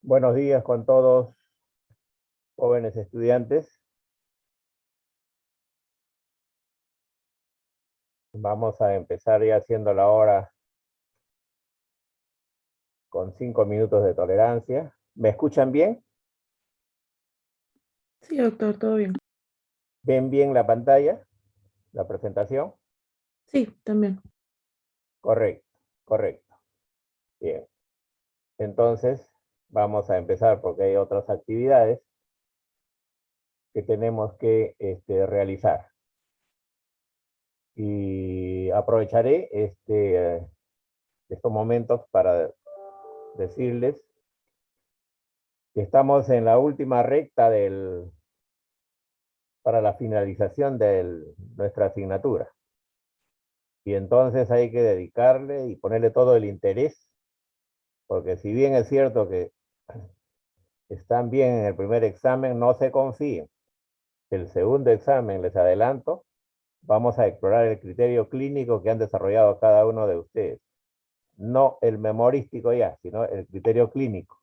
Buenos días con todos, jóvenes estudiantes. Vamos a empezar ya haciendo la hora con 5 minutos de tolerancia. ¿Me escuchan bien? Sí, doctor, todo bien. ¿Ven bien la pantalla, la presentación? Sí, también. Correcto, correcto. Bien. Entonces, vamos a empezar porque hay otras actividades que tenemos que realizar. Y aprovecharé estos momentos para decirles que estamos en la última recta para la finalización de nuestra asignatura. Y entonces hay que dedicarle y ponerle todo el interés, porque si bien es cierto que están bien en el primer examen, no se confíen. El segundo examen, les adelanto, vamos a explorar el criterio clínico que han desarrollado cada uno de ustedes. No el memorístico ya, sino el criterio clínico.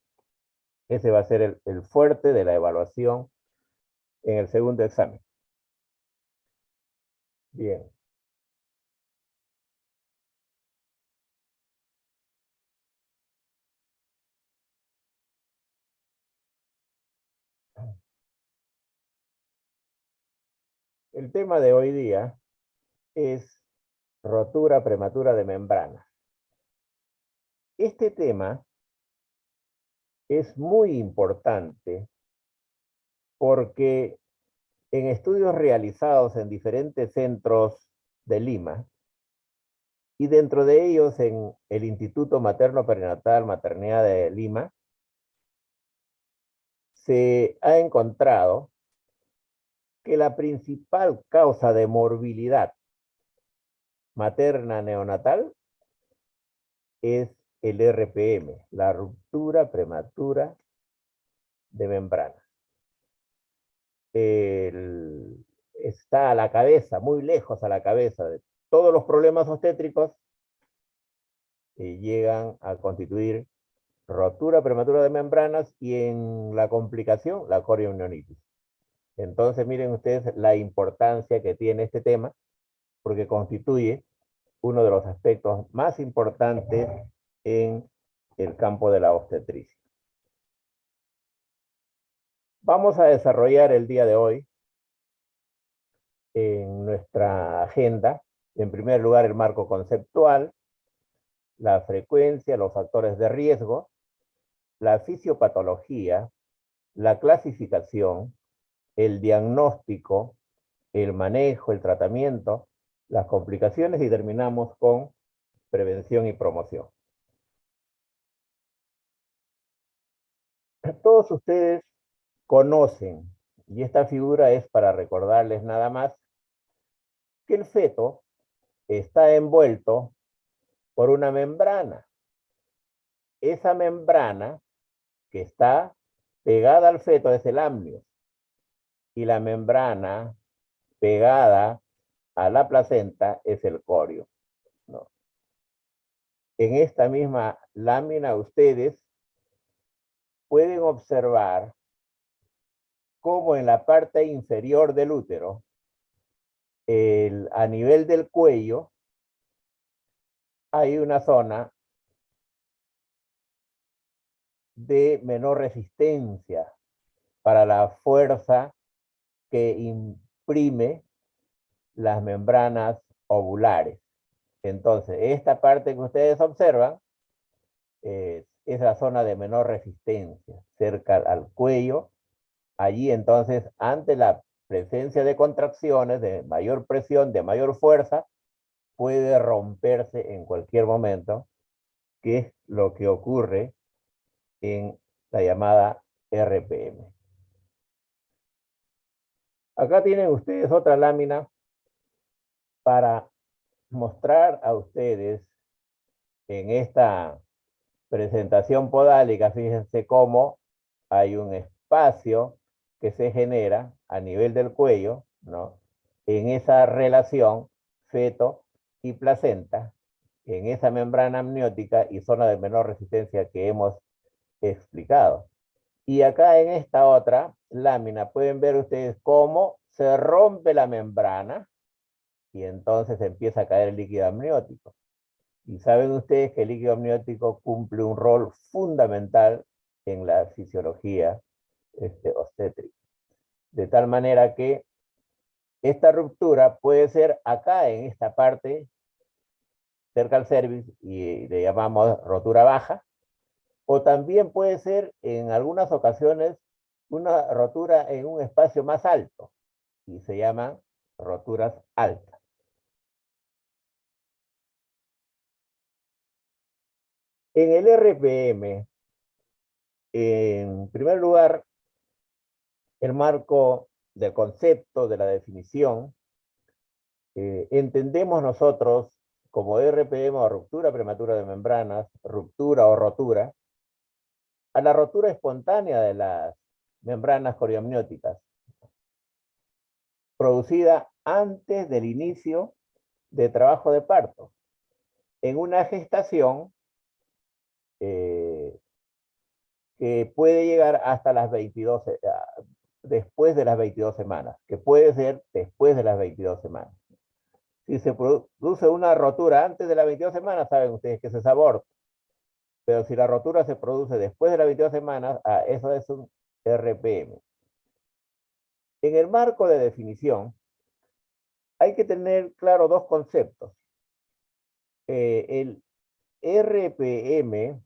Ese va a ser el fuerte de la evaluación en el segundo examen. Bien. El tema de hoy día es rotura prematura de membranas. Este tema es muy importante porque en estudios realizados en diferentes centros de Lima y dentro de ellos en el Instituto Materno Perinatal Maternidad de Lima, se ha encontrado que la principal causa de morbilidad materna neonatal es el RPM, la ruptura prematura de membrana. Está a la cabeza, muy lejos a la cabeza de todos los problemas obstétricos que llegan a constituir rotura prematura de membranas y en la complicación, la corioamnionitis. Entonces, miren ustedes la importancia que tiene este tema, porque constituye uno de los aspectos más importantes en el campo de la obstetricia. Vamos a desarrollar el día de hoy en nuestra agenda, en primer lugar, el marco conceptual, la frecuencia, los factores de riesgo, la fisiopatología, la clasificación, el diagnóstico, el manejo, el tratamiento, las complicaciones y terminamos con prevención y promoción. Todos ustedes conocen, y esta figura es para recordarles nada más, que el feto está envuelto por una membrana. Esa membrana que está pegada al feto es el amnios y la membrana pegada a la placenta es el corio, ¿no? En esta misma lámina ustedes pueden observar cómo en la parte inferior del útero, a nivel del cuello, hay una zona de menor resistencia para la fuerza que imprime las membranas ovulares. Entonces, esta parte que ustedes observan es la zona de menor resistencia, cerca al cuello. Allí entonces, ante la presencia de contracciones, de mayor presión, de mayor fuerza, puede romperse en cualquier momento, que es lo que ocurre en la llamada RPM. Acá tienen ustedes otra lámina para mostrar a ustedes en esta presentación podálica, fíjense cómo hay un espacio que se genera a nivel del cuello, ¿no? En esa relación feto y placenta, en esa membrana amniótica y zona de menor resistencia que hemos explicado. Y acá en esta otra lámina pueden ver ustedes cómo se rompe la membrana y entonces empieza a caer el líquido amniótico. Y saben ustedes que el líquido amniótico cumple un rol fundamental en la fisiología obstétrica. De tal manera que esta ruptura puede ser acá en esta parte, cerca al cervix, y le llamamos rotura baja, o también puede ser en algunas ocasiones una rotura en un espacio más alto, y se llaman roturas altas. En el RPM, en primer lugar, el marco del concepto, de la definición, entendemos nosotros como RPM o ruptura prematura de membranas, ruptura o rotura, a la rotura espontánea de las membranas coriamnióticas, producida antes del inicio de trabajo de parto, en una gestación eh, que puede llegar hasta las 22, después de las 22 semanas, que puede ser después de las 22 semanas. Si se produce una rotura antes de las 22 semanas, saben ustedes que eso es aborto. Pero si la rotura se produce después de las 22 semanas, eso es un RPM. En el marco de definición, hay que tener claro dos conceptos. El RPM,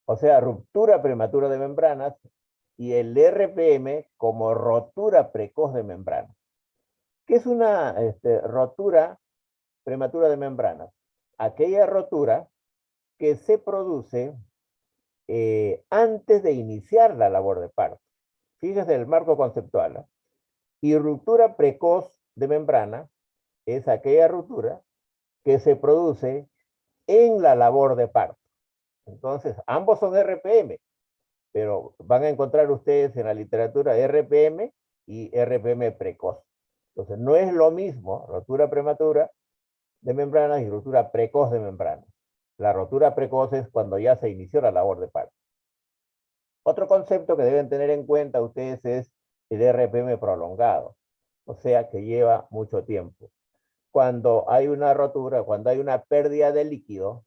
o sea, ruptura prematura de membranas, y el RPM como rotura precoz de membranas. ¿Qué es una rotura prematura de membranas? Aquella rotura que se produce antes de iniciar la labor de parto. Fíjese el marco conceptual. ¿Eh? Y ruptura precoz de membrana es aquella ruptura que se produce en la labor de parto. Entonces, ambos son RPM, pero van a encontrar ustedes en la literatura RPM y RPM precoz. Entonces, no es lo mismo rotura prematura de membranas y rotura precoz de membranas. La rotura precoz es cuando ya se inició la labor de parto. Otro concepto que deben tener en cuenta ustedes es el RPM prolongado, o sea, que lleva mucho tiempo. Cuando hay una rotura, cuando hay una pérdida de líquido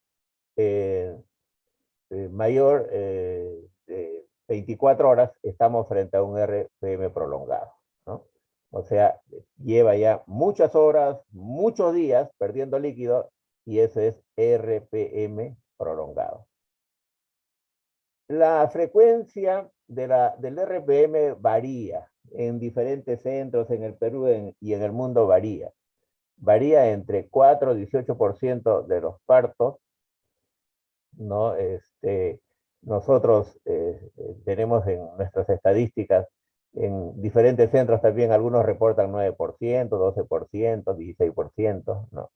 mayor de 24 horas, estamos frente a un RPM prolongado, ¿no? O sea, lleva ya muchas horas, muchos días perdiendo líquido y ese es RPM prolongado. La frecuencia del RPM varía en diferentes centros, en el Perú y en el mundo varía. Varía entre 4 y 18% de los partos, ¿no? Nosotros tenemos en nuestras estadísticas, en diferentes centros también, algunos reportan 9%, 12%, 16%, ¿no?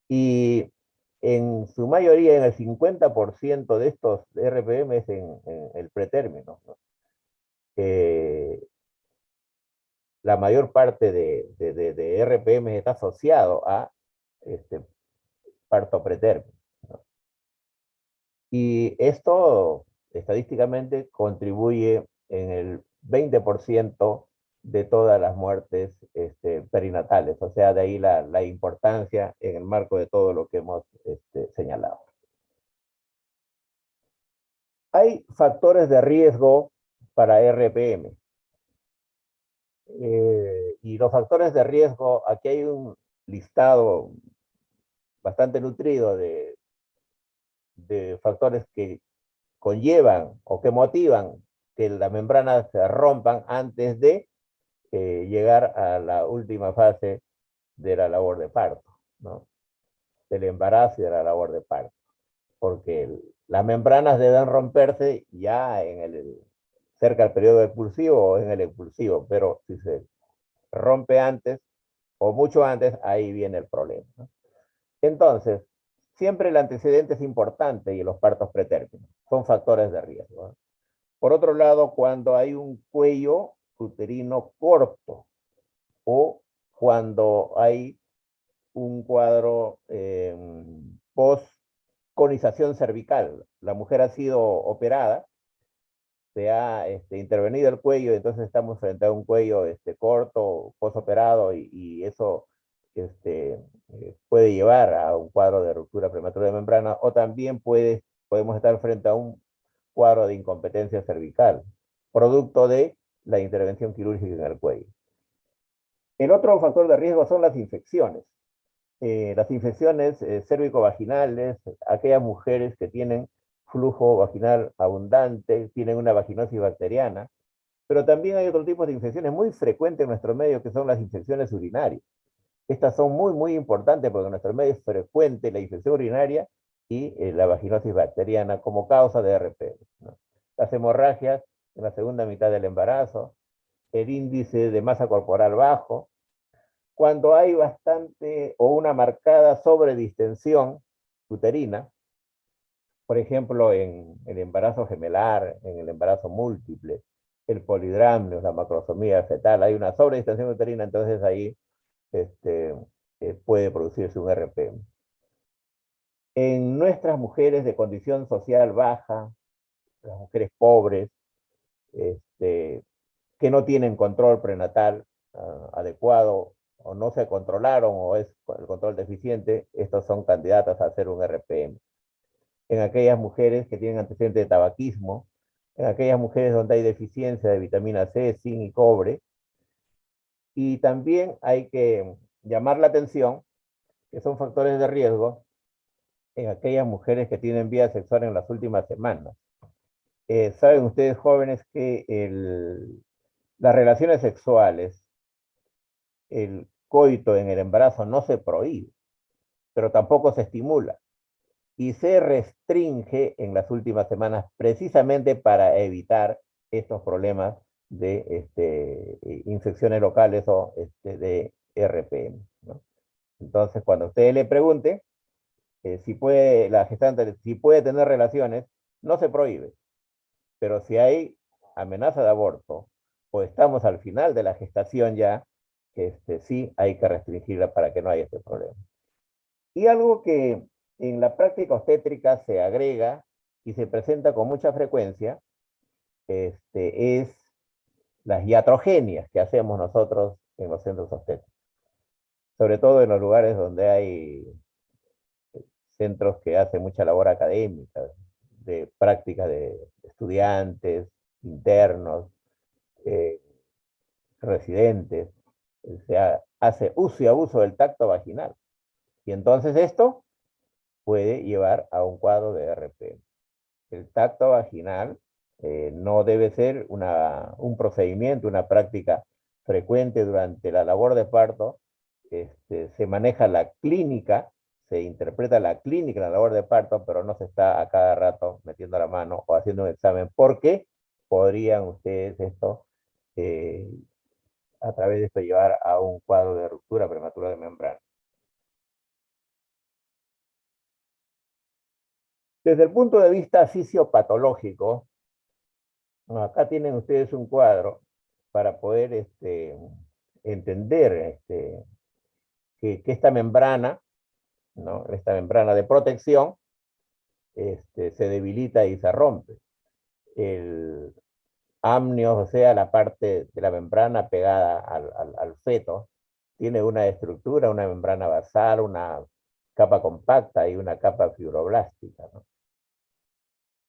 Y en su mayoría, en el 50% de estos RPM es en el pretérmino, ¿no? La mayor parte de RPM está asociado a parto pretérmino, ¿no? Y esto estadísticamente contribuye en el 20% de todas las muertes perinatales, o sea, de ahí la importancia en el marco de todo lo que hemos señalado. Hay factores de riesgo para RPM. Y los factores de riesgo, aquí hay un listado bastante nutrido de factores que conllevan o que motivan que las membranas se rompan antes de llegar a la última fase de la labor de parto, ¿no? Del embarazo y de la labor de parto. Porque las membranas deben romperse ya cerca del periodo expulsivo o en el expulsivo, pero si se rompe antes o mucho antes, ahí viene el problema, ¿no? Entonces, siempre el antecedente es importante y los partos pretérminos son factores de riesgo, ¿no? Por otro lado, cuando hay un cuello uterino corto o cuando hay un cuadro conización cervical. La mujer ha sido operada, se ha intervenido el cuello, entonces estamos frente a un cuello corto, posoperado, y eso puede llevar a un cuadro de ruptura prematura de membrana, o también podemos estar frente a un cuadro de incompetencia cervical, producto de la intervención quirúrgica en el cuello. El otro factor de riesgo son las infecciones. Las infecciones cérvico-vaginales, aquellas mujeres que tienen flujo vaginal abundante, tienen una vaginosis bacteriana, pero también hay otro tipo de infecciones muy frecuentes en nuestro medio, que son las infecciones urinarias. Estas son muy, muy importantes porque en nuestro medio es frecuente la infección urinaria y la vaginosis bacteriana como causa de RP, ¿no? Las hemorragias en la segunda mitad del embarazo, el índice de masa corporal bajo, cuando hay bastante o una marcada sobredistensión uterina, por ejemplo, en el embarazo gemelar, en el embarazo múltiple, el polidramnio, la macrosomía fetal, hay una sobredistensión uterina, entonces ahí puede producirse un RP. En nuestras mujeres de condición social baja, las mujeres pobres, que no tienen control prenatal adecuado, o no se controlaron, o es el control deficiente, estos son candidatas a hacer un RPM. En aquellas mujeres que tienen antecedentes de tabaquismo, en aquellas mujeres donde hay deficiencia de vitamina C, zinc y cobre, y también hay que llamar la atención, que son factores de riesgo, en aquellas mujeres que tienen vida sexual en las últimas semanas. Saben ustedes, jóvenes, que las relaciones sexuales, el coito en el embarazo no se prohíbe, pero tampoco se estimula, y se restringe en las últimas semanas precisamente para evitar estos problemas de infecciones locales o de RPM, ¿no? Entonces, cuando usted le pregunte si puede, la gestante, si puede tener relaciones, no se prohíbe, pero si hay amenaza de aborto o estamos al final de la gestación ya, sí hay que restringirla para que no haya este problema. Y algo que en la práctica obstétrica se agrega y se presenta con mucha frecuencia, es las iatrogenias que hacemos nosotros en los centros obstétricos, sobre todo en los lugares donde hay centros que hacen mucha labor académica, de práctica de estudiantes, internos, eh, residentes. Se hace uso y abuso del tacto vaginal. Y entonces esto puede llevar a un cuadro de RP. El tacto vaginal no debe ser un procedimiento, una práctica frecuente durante la labor de parto. Se maneja la clínica, se interpreta la clínica en la labor de parto, pero no se está a cada rato metiendo la mano o haciendo un examen, porque podrían ustedes eh, a través de esto llevar a un cuadro de ruptura prematura de membrana. Desde el punto de vista fisiopatológico, acá tienen ustedes un cuadro para poder entender que esta membrana, ¿no? Esta membrana de protección se debilita y se rompe. El amnios, o sea, la parte de la membrana pegada al feto, tiene una estructura, una membrana basal, una capa compacta y una capa fibroblástica, ¿no?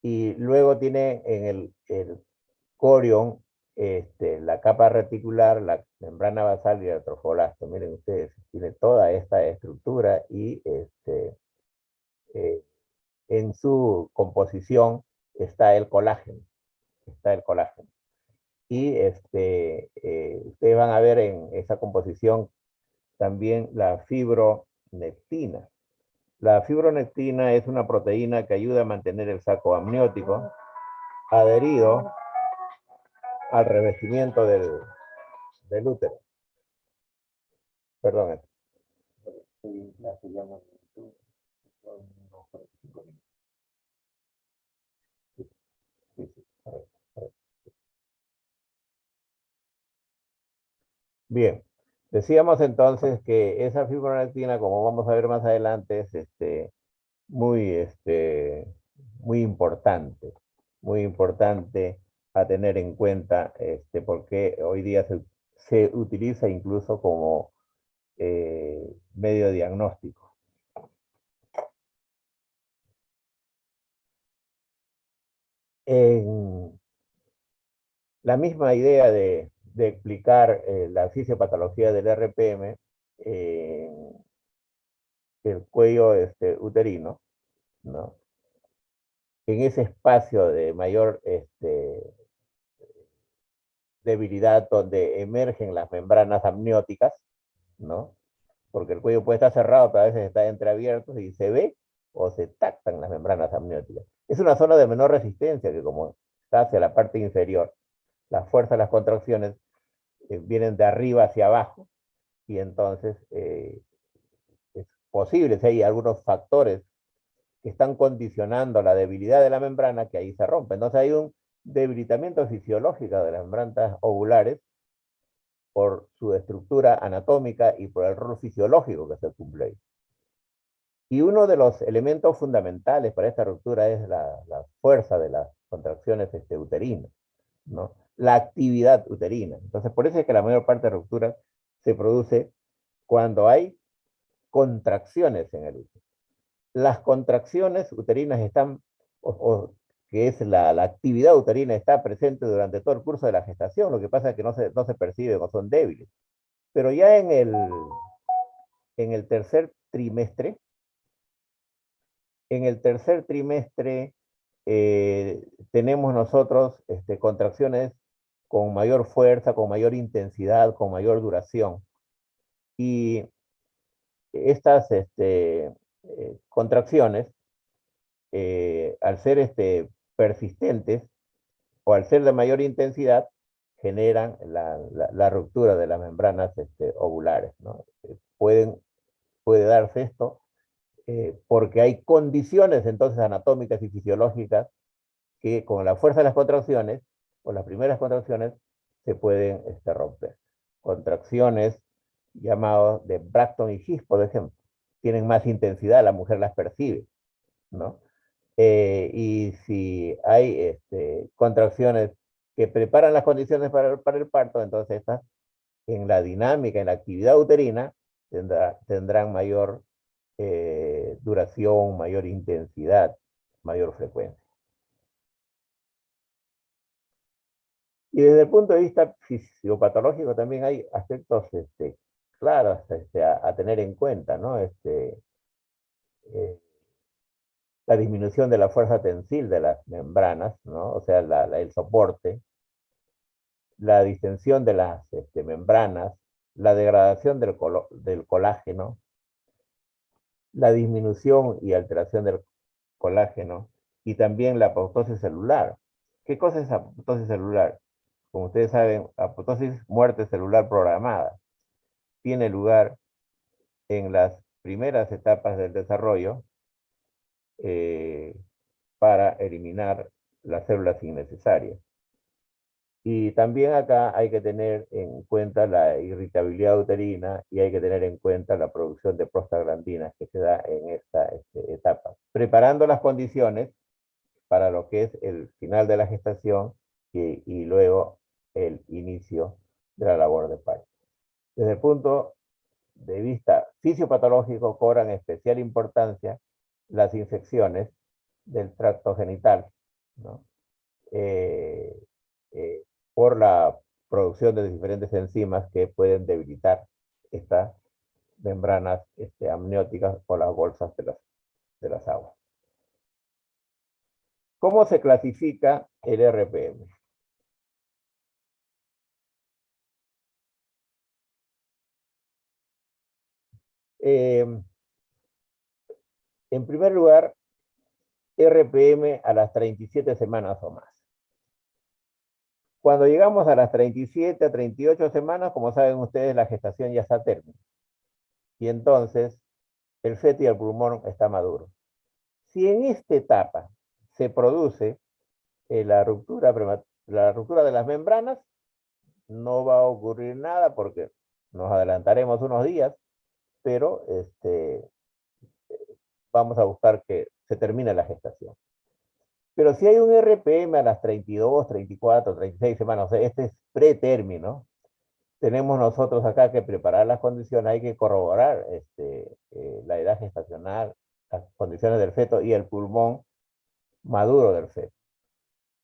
Y luego tiene en el corion la capa reticular, la membrana basal y el trofoblasto. Miren ustedes, tiene toda esta estructura y eh, en su composición está el colágeno, está el colágeno. Y ustedes van a ver en esa composición también la fibronectina. La fibronectina es una proteína que ayuda a mantener el saco amniótico adherido al revestimiento del útero. Perdón. Bien, decíamos entonces que esa fibronectina, como vamos a ver más adelante, muy, muy importante a tener en cuenta, porque hoy día se utiliza incluso como medio diagnóstico. En la misma idea de explicar la fisiopatología del RPM, el cuello uterino, ¿no? En ese espacio de mayor debilidad donde emergen las membranas amnióticas, ¿no? Porque el cuello puede estar cerrado, pero a veces está entreabierto y se ve o se tactan las membranas amnióticas. Es una zona de menor resistencia que como está hacia la parte inferior, la fuerza de las contracciones vienen de arriba hacia abajo y entonces es posible, si hay algunos factores que están condicionando la debilidad de la membrana, que ahí se rompe. Entonces hay un debilitamiento fisiológico de las membranas ovulares por su estructura anatómica y por el rol fisiológico que se cumple ahí. Y uno de los elementos fundamentales para esta ruptura es la fuerza de las contracciones uterinas, ¿no? La actividad uterina. Entonces, por eso es que la mayor parte de rupturas se produce cuando hay contracciones en el útero. Las contracciones uterinas están, que es la actividad uterina, está presente durante todo el curso de la gestación. Lo que pasa es que no se perciben o son débiles. Pero ya en el tercer trimestre, en el tercer trimestre tenemos nosotros contracciones con mayor fuerza, con mayor intensidad, con mayor duración. Y estas contracciones, al ser persistentes o al ser de mayor intensidad, generan la ruptura de las membranas ovulares, ¿no? Puede darse esto porque hay condiciones entonces anatómicas y fisiológicas que con la fuerza de las contracciones, o las primeras contracciones, se pueden romper. Contracciones llamadas de Braxton y His, por ejemplo, tienen más intensidad, la mujer las percibe, ¿no? Y si hay contracciones que preparan las condiciones para el parto, entonces estas, en la dinámica, en la actividad uterina, tendrán mayor duración, mayor intensidad, mayor frecuencia. Y desde el punto de vista fisiopatológico también hay aspectos claros a tener en cuenta, ¿no? Eh, la disminución de la fuerza tensil de las membranas, ¿no? O sea, el soporte, la distensión de las membranas, la degradación del colágeno, la disminución y alteración del colágeno y también la apoptosis celular. ¿Qué cosa es apoptosis celular? Como ustedes saben, apoptosis, muerte celular programada, tiene lugar en las primeras etapas del desarrollo eh, para eliminar las células innecesarias. Y también acá hay que tener en cuenta la irritabilidad uterina y hay que tener en cuenta la producción de prostaglandinas que se da en esta etapa, preparando las condiciones para lo que es el final de la gestación y luego el inicio de la labor de parto. Desde el punto de vista fisiopatológico cobran especial importancia las infecciones del tracto genital, ¿no? Eh, eh, por la producción de diferentes enzimas que pueden debilitar estas membranas amnióticas o las bolsas de las aguas. ¿Cómo se clasifica el RPM? Eh, en primer lugar, RPM a las 37 semanas o más. Cuando llegamos a las 37 a 38 semanas, como saben ustedes, la gestación ya está término. Y entonces el feto y el pulmón está maduro. Si en esta etapa se produce la ruptura de las membranas, no va a ocurrir nada porque nos adelantaremos unos días, pero vamos a buscar que se termine la gestación. Pero si hay un RPM a las 32, 34, 36 semanas, o sea, este es pretérmino, tenemos nosotros acá que preparar las condiciones, hay que corroborar la edad gestacional, las condiciones del feto y el pulmón maduro del feto.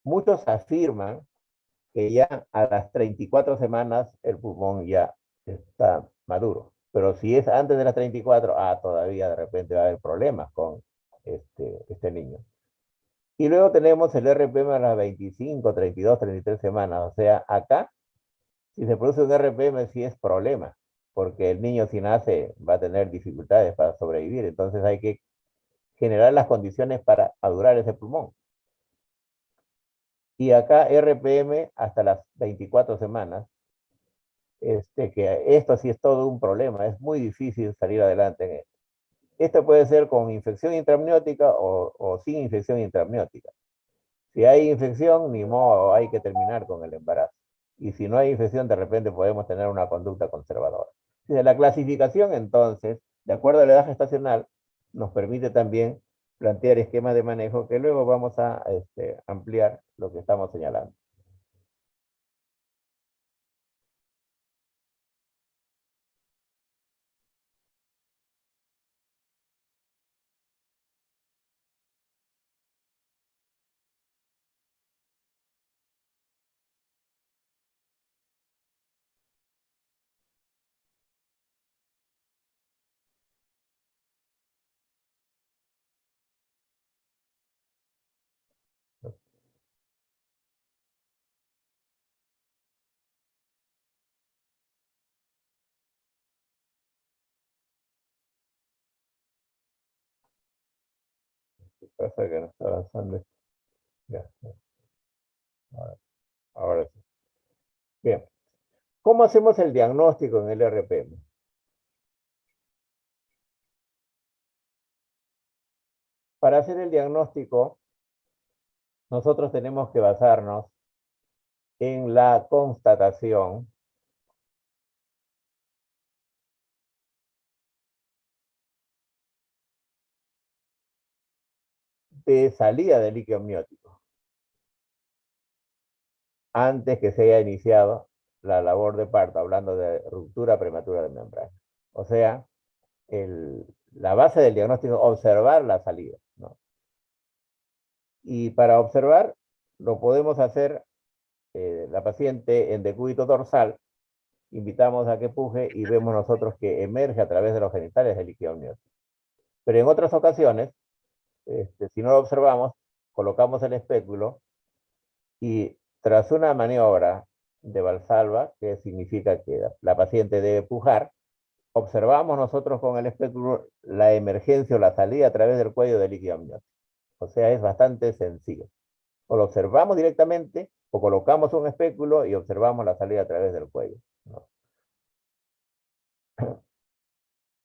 Muchos afirman que ya a las 34 semanas el pulmón ya está maduro. Pero si es antes de las 34, todavía de repente va a haber problemas con este niño. Y luego tenemos el RPM a las 25, 32, 33 semanas. O sea, acá, si se produce un RPM, sí es problema, porque el niño si nace va a tener dificultades para sobrevivir. Entonces hay que generar las condiciones para madurar ese pulmón. Y acá RPM hasta las 24 semanas, que esto sí es todo un problema, es muy difícil salir adelante en esto. Esto puede ser con infección intramniótica o sin infección intramniótica. Si hay infección, ni modo, hay que terminar con el embarazo. Y si no hay infección, de repente podemos tener una conducta conservadora. La clasificación, entonces, de acuerdo a la edad gestacional, nos permite también plantear esquemas de manejo que luego vamos a ampliar lo que estamos señalando. Pasa que no está avanzando. Ya, ahora, ahora sí. Bien. ¿Cómo hacemos el diagnóstico en el RPM? Para hacer el diagnóstico, nosotros tenemos que basarnos en la constatación de salida de líquido amniótico antes que se haya iniciado la labor de parto, hablando de ruptura prematura de membrana. O sea, la base del diagnóstico es observar la salida, ¿no? Y para observar, lo podemos hacer la paciente en decúbito dorsal, invitamos a que puje y vemos nosotros que emerge a través de los genitales el líquido amniótico. Pero en otras ocasiones, si no lo observamos, colocamos el espéculo y tras una maniobra de Valsalva, que significa que la paciente debe pujar, observamos nosotros con el espéculo la emergencia o la salida a través del cuello del líquido amniótico. O sea, es bastante sencillo. O lo observamos directamente o colocamos un espéculo y observamos la salida a través del cuello, ¿no?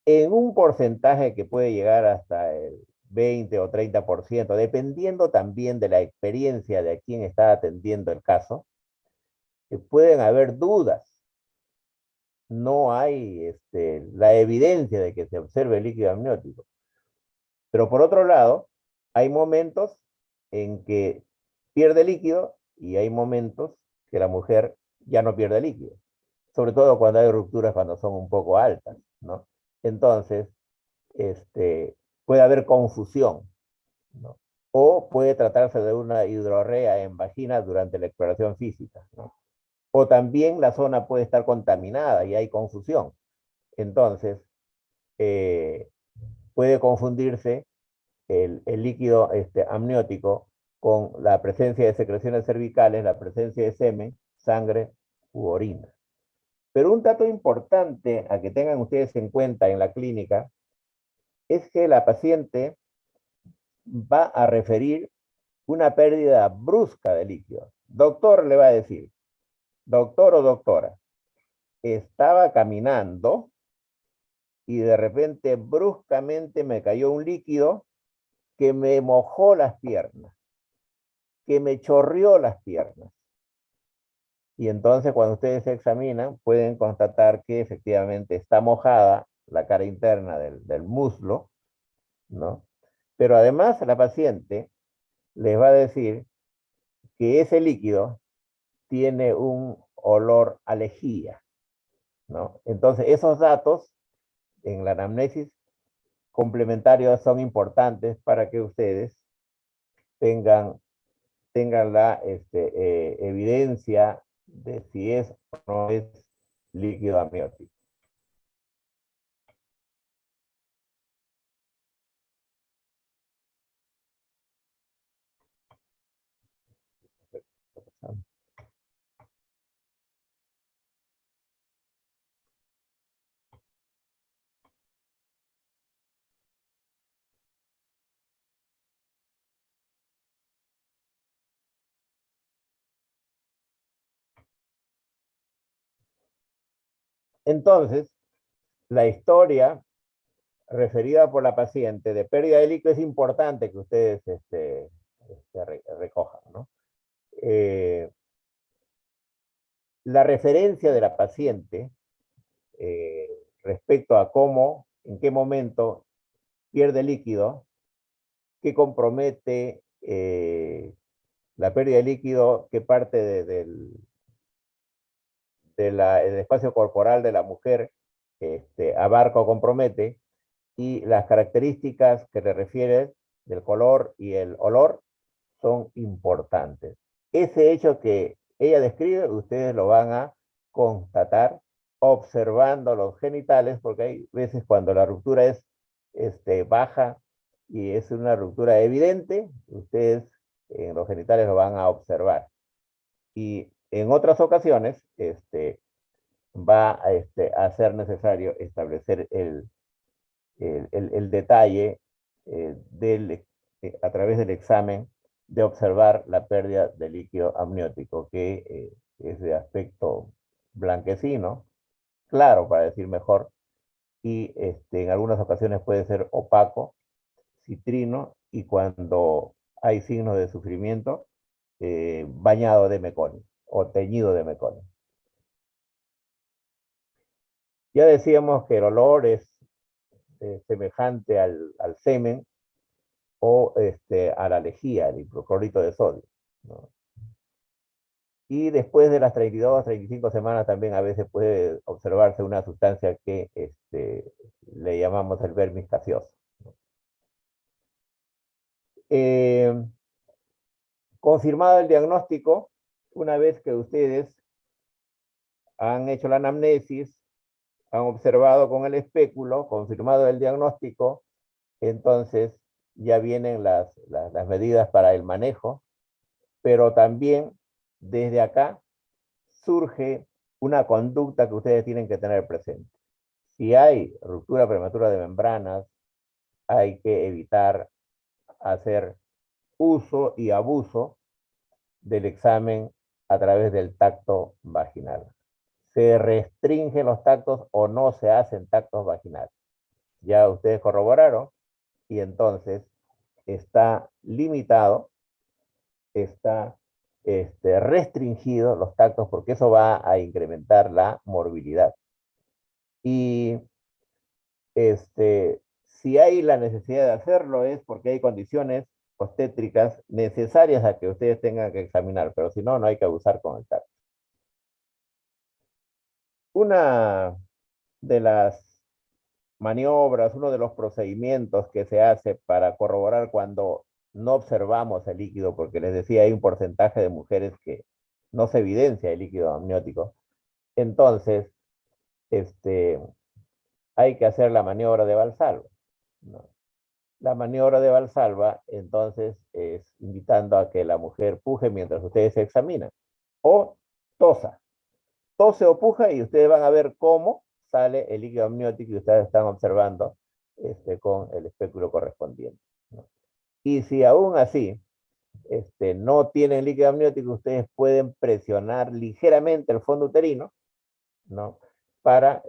En un porcentaje que puede llegar hasta el 20 o 30%, dependiendo también de la experiencia de quien está atendiendo el caso, pueden haber dudas. No hay la evidencia de que se observe el líquido amniótico. Pero por otro lado, hay momentos en que pierde líquido y hay momentos que la mujer ya no pierde líquido. Sobre todo cuando hay rupturas cuando son un poco altas, ¿no? Entonces, puede haber confusión, ¿no? O puede tratarse de una hidrorrea en vagina durante la exploración física, ¿no? O también la zona puede estar contaminada y hay confusión. Entonces, eh, puede confundirse el líquido amniótico con la presencia de secreciones cervicales, la presencia de semen, sangre u orina. Pero un dato importante a que tengan ustedes en cuenta en la clínica es que la paciente va a referir una pérdida brusca de líquido. Doctor le va a decir, doctor o doctora, estaba caminando y de repente bruscamente me cayó un líquido que me mojó las piernas, que me chorreó las piernas. Y entonces cuando ustedes se examinan pueden constatar que efectivamente está mojada la cara interna del muslo, ¿no? Pero además la paciente les va a decir que ese líquido tiene un olor a lejía, ¿no? Entonces, esos datos en la anamnesis complementarios son importantes para que ustedes tengan, tengan la evidencia de si es o no es líquido amniótico. Entonces, la historia referida por la paciente de pérdida de líquido es importante que ustedes recojan, ¿no? La referencia de la paciente respecto a cómo, en qué momento pierde líquido, qué compromete la pérdida de líquido, qué parte del espacio corporal de la mujer abarca o compromete, y las características que le refiere del color y el olor son importantes. Ese hecho que ella describe, ustedes lo van a constatar observando los genitales, porque hay veces cuando la ruptura es baja y es una ruptura evidente, ustedes en los genitales lo van a observar. Y en otras ocasiones va a ser necesario establecer el detalle a través del examen de observar la pérdida de líquido amniótico, que es de aspecto blanquecino, claro, para decir mejor, y en algunas ocasiones puede ser opaco, citrino, y cuando hay signos de sufrimiento, bañado de meconio o teñido de meconio. Ya decíamos que el olor es semejante al semen o a la lejía, el hipoclorito de sodio, ¿no? Y después de las 32, 35 semanas también a veces puede observarse una sustancia que le llamamos el vermis gaseoso. Eh, Confirmado el diagnóstico, una vez que ustedes han hecho la anamnesis, han observado con el espéculo, confirmado el diagnóstico, entonces ya vienen las medidas para el manejo, pero también desde acá surge una conducta que ustedes tienen que tener presente. Si hay ruptura prematura de membranas, hay que evitar hacer uso y abuso del examen a través del tacto vaginal. Se restringen los tactos o no se hacen tactos vaginales. Ya ustedes corroboraron y entonces está limitado, está restringido los tactos porque eso va a incrementar la morbilidad. Y si hay la necesidad de hacerlo es porque hay condiciones obstétricas necesarias a que ustedes tengan que examinar, pero si no, no hay que abusar con el tacto. Una de las maniobras, uno de los procedimientos que se hace para corroborar cuando no observamos el líquido, porque les decía, hay un porcentaje de mujeres que no se evidencia el líquido amniótico. Entonces, hay que hacer la maniobra de Valsalva, ¿no? La maniobra de Valsalva, entonces, es invitando a que la mujer puje mientras ustedes se examinan, o tosa. Tose o puja y ustedes van a ver cómo sale el líquido amniótico y ustedes están observando con el espéculo correspondiente, ¿no? Y si aún así no tienen líquido amniótico, ustedes pueden presionar ligeramente el fondo uterino, ¿no? Para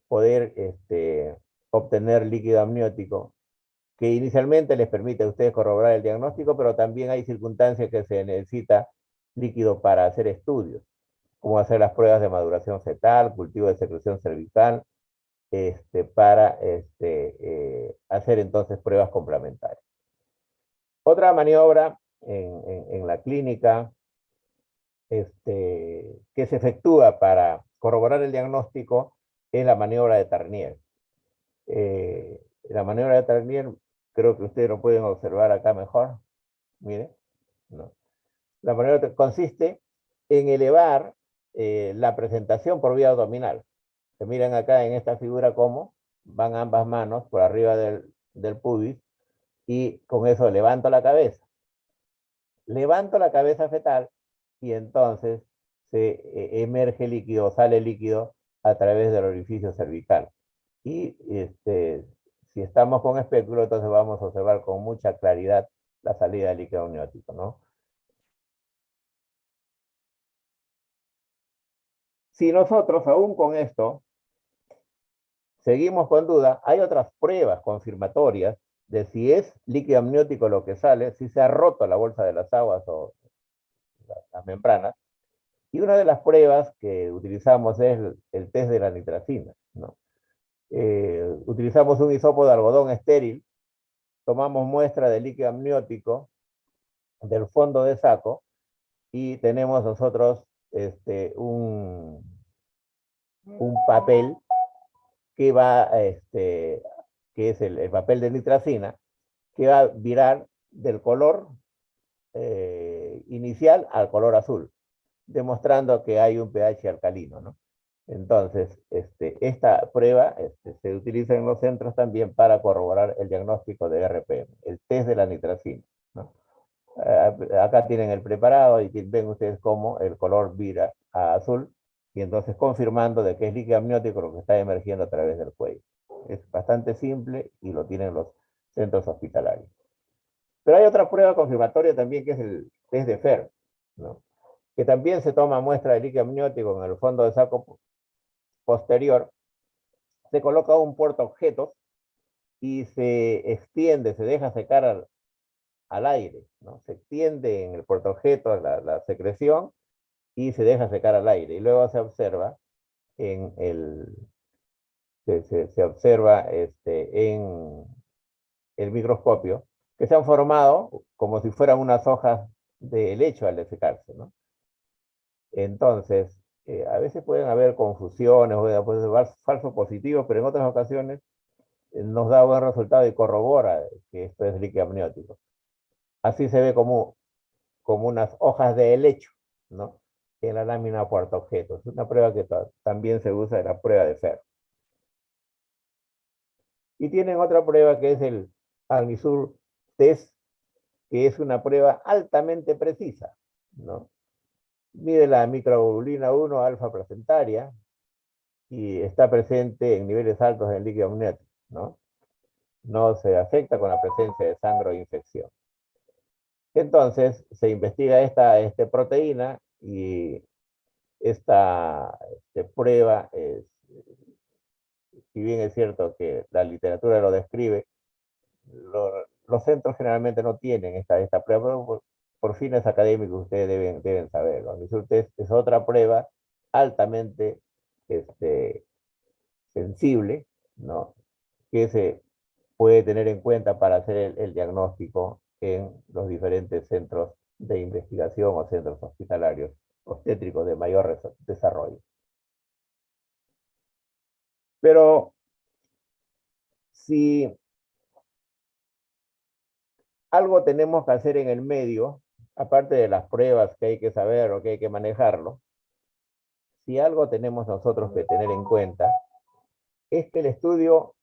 poder obtener líquido amniótico, que inicialmente les permite a ustedes corroborar el diagnóstico, pero también hay circunstancias que se necesita líquido para hacer estudios, como hacer las pruebas de maduración fetal, cultivo de secreción cervical, para hacer entonces pruebas complementarias. Otra maniobra en la clínica que se efectúa para corroborar el diagnóstico es la maniobra de Tarnier. La maniobra de Tarnier, creo que ustedes lo pueden observar acá mejor. Miren, ¿no? La maniobra consiste en elevar la presentación por vía abdominal. Se miran acá en esta figura cómo van ambas manos por arriba del pubis y con eso levanto la cabeza. Levanto la cabeza fetal y entonces se emerge líquido, sale líquido a través del orificio cervical. Y si estamos con espéculo, entonces vamos a observar con mucha claridad la salida del líquido amniótico, ¿no? Si nosotros, aún con esto, seguimos con duda, hay otras pruebas confirmatorias de si es líquido amniótico lo que sale, si se ha roto la bolsa de las aguas o las membranas. Y una de las pruebas que utilizamos es el test de la nitracina, ¿no? Utilizamos un hisopo de algodón estéril, tomamos muestra de líquido amniótico del fondo de saco y tenemos nosotros un papel que va, que es el papel de nitracina, que va a virar del color inicial al color azul, demostrando que hay un pH alcalino, ¿no? Entonces, esta prueba se utiliza en los centros también para corroborar el diagnóstico de RPM, el test de la nitracina, ¿no? Acá tienen el preparado y ven ustedes cómo el color vira a azul y entonces confirmando de que es líquido amniótico lo que está emergiendo a través del cuello. Es bastante simple y lo tienen los centros hospitalarios. Pero hay otra prueba confirmatoria también que es el test de Fer, ¿no? Que también se toma muestra de líquido amniótico en el fondo de saco posterior, se coloca un portaobjetos y se extiende, se deja secar al aire, ¿no? Se extiende en el portaobjetos la secreción y se deja secar al aire. Y luego se observa en se observa en el microscopio que se han formado como si fueran unas hojas de helecho al secarse, ¿no? Entonces, a veces pueden haber confusiones, puede ser falso positivo, pero en otras ocasiones nos da buen resultado y corrobora que esto es líquido amniótico. Así se ve como unas hojas de helecho, ¿no? En la lámina portaobjetos. Es una prueba que también se usa en la prueba de Fer. Y tienen otra prueba que es el Agnisur Test, que es una prueba altamente precisa, ¿no? Mide la microglobulina 1 alfa placentaria y está presente en niveles altos del líquido amniótico, ¿no? No se afecta con la presencia de sangre o infección. Entonces, se investiga esta proteína y esta prueba, si bien es cierto que la literatura lo describe, los centros generalmente no tienen esta prueba, pero por fines académicos ustedes deben saberlo. Es otra prueba altamente sensible, ¿no? Que se puede tener en cuenta para hacer el diagnóstico en los diferentes centros de investigación o centros hospitalarios obstétricos de mayor desarrollo. Pero si algo tenemos que hacer en el medio, aparte de las pruebas que hay que saber o que hay que manejarlo, si algo tenemos nosotros que tener en cuenta, es que el estudio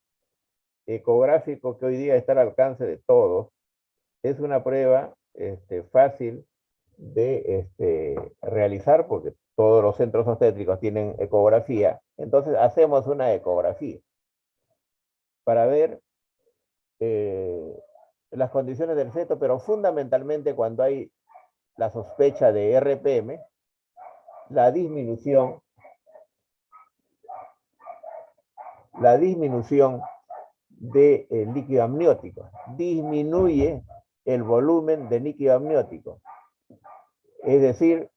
ecográfico que hoy día está al alcance de todos, es una prueba fácil de realizar porque todos los centros obstétricos tienen ecografía. Entonces hacemos una ecografía para ver las condiciones del feto, pero fundamentalmente cuando hay la sospecha de RPM, la disminución de líquido amniótico. Disminuye el volumen de líquido amniótico. Es decir,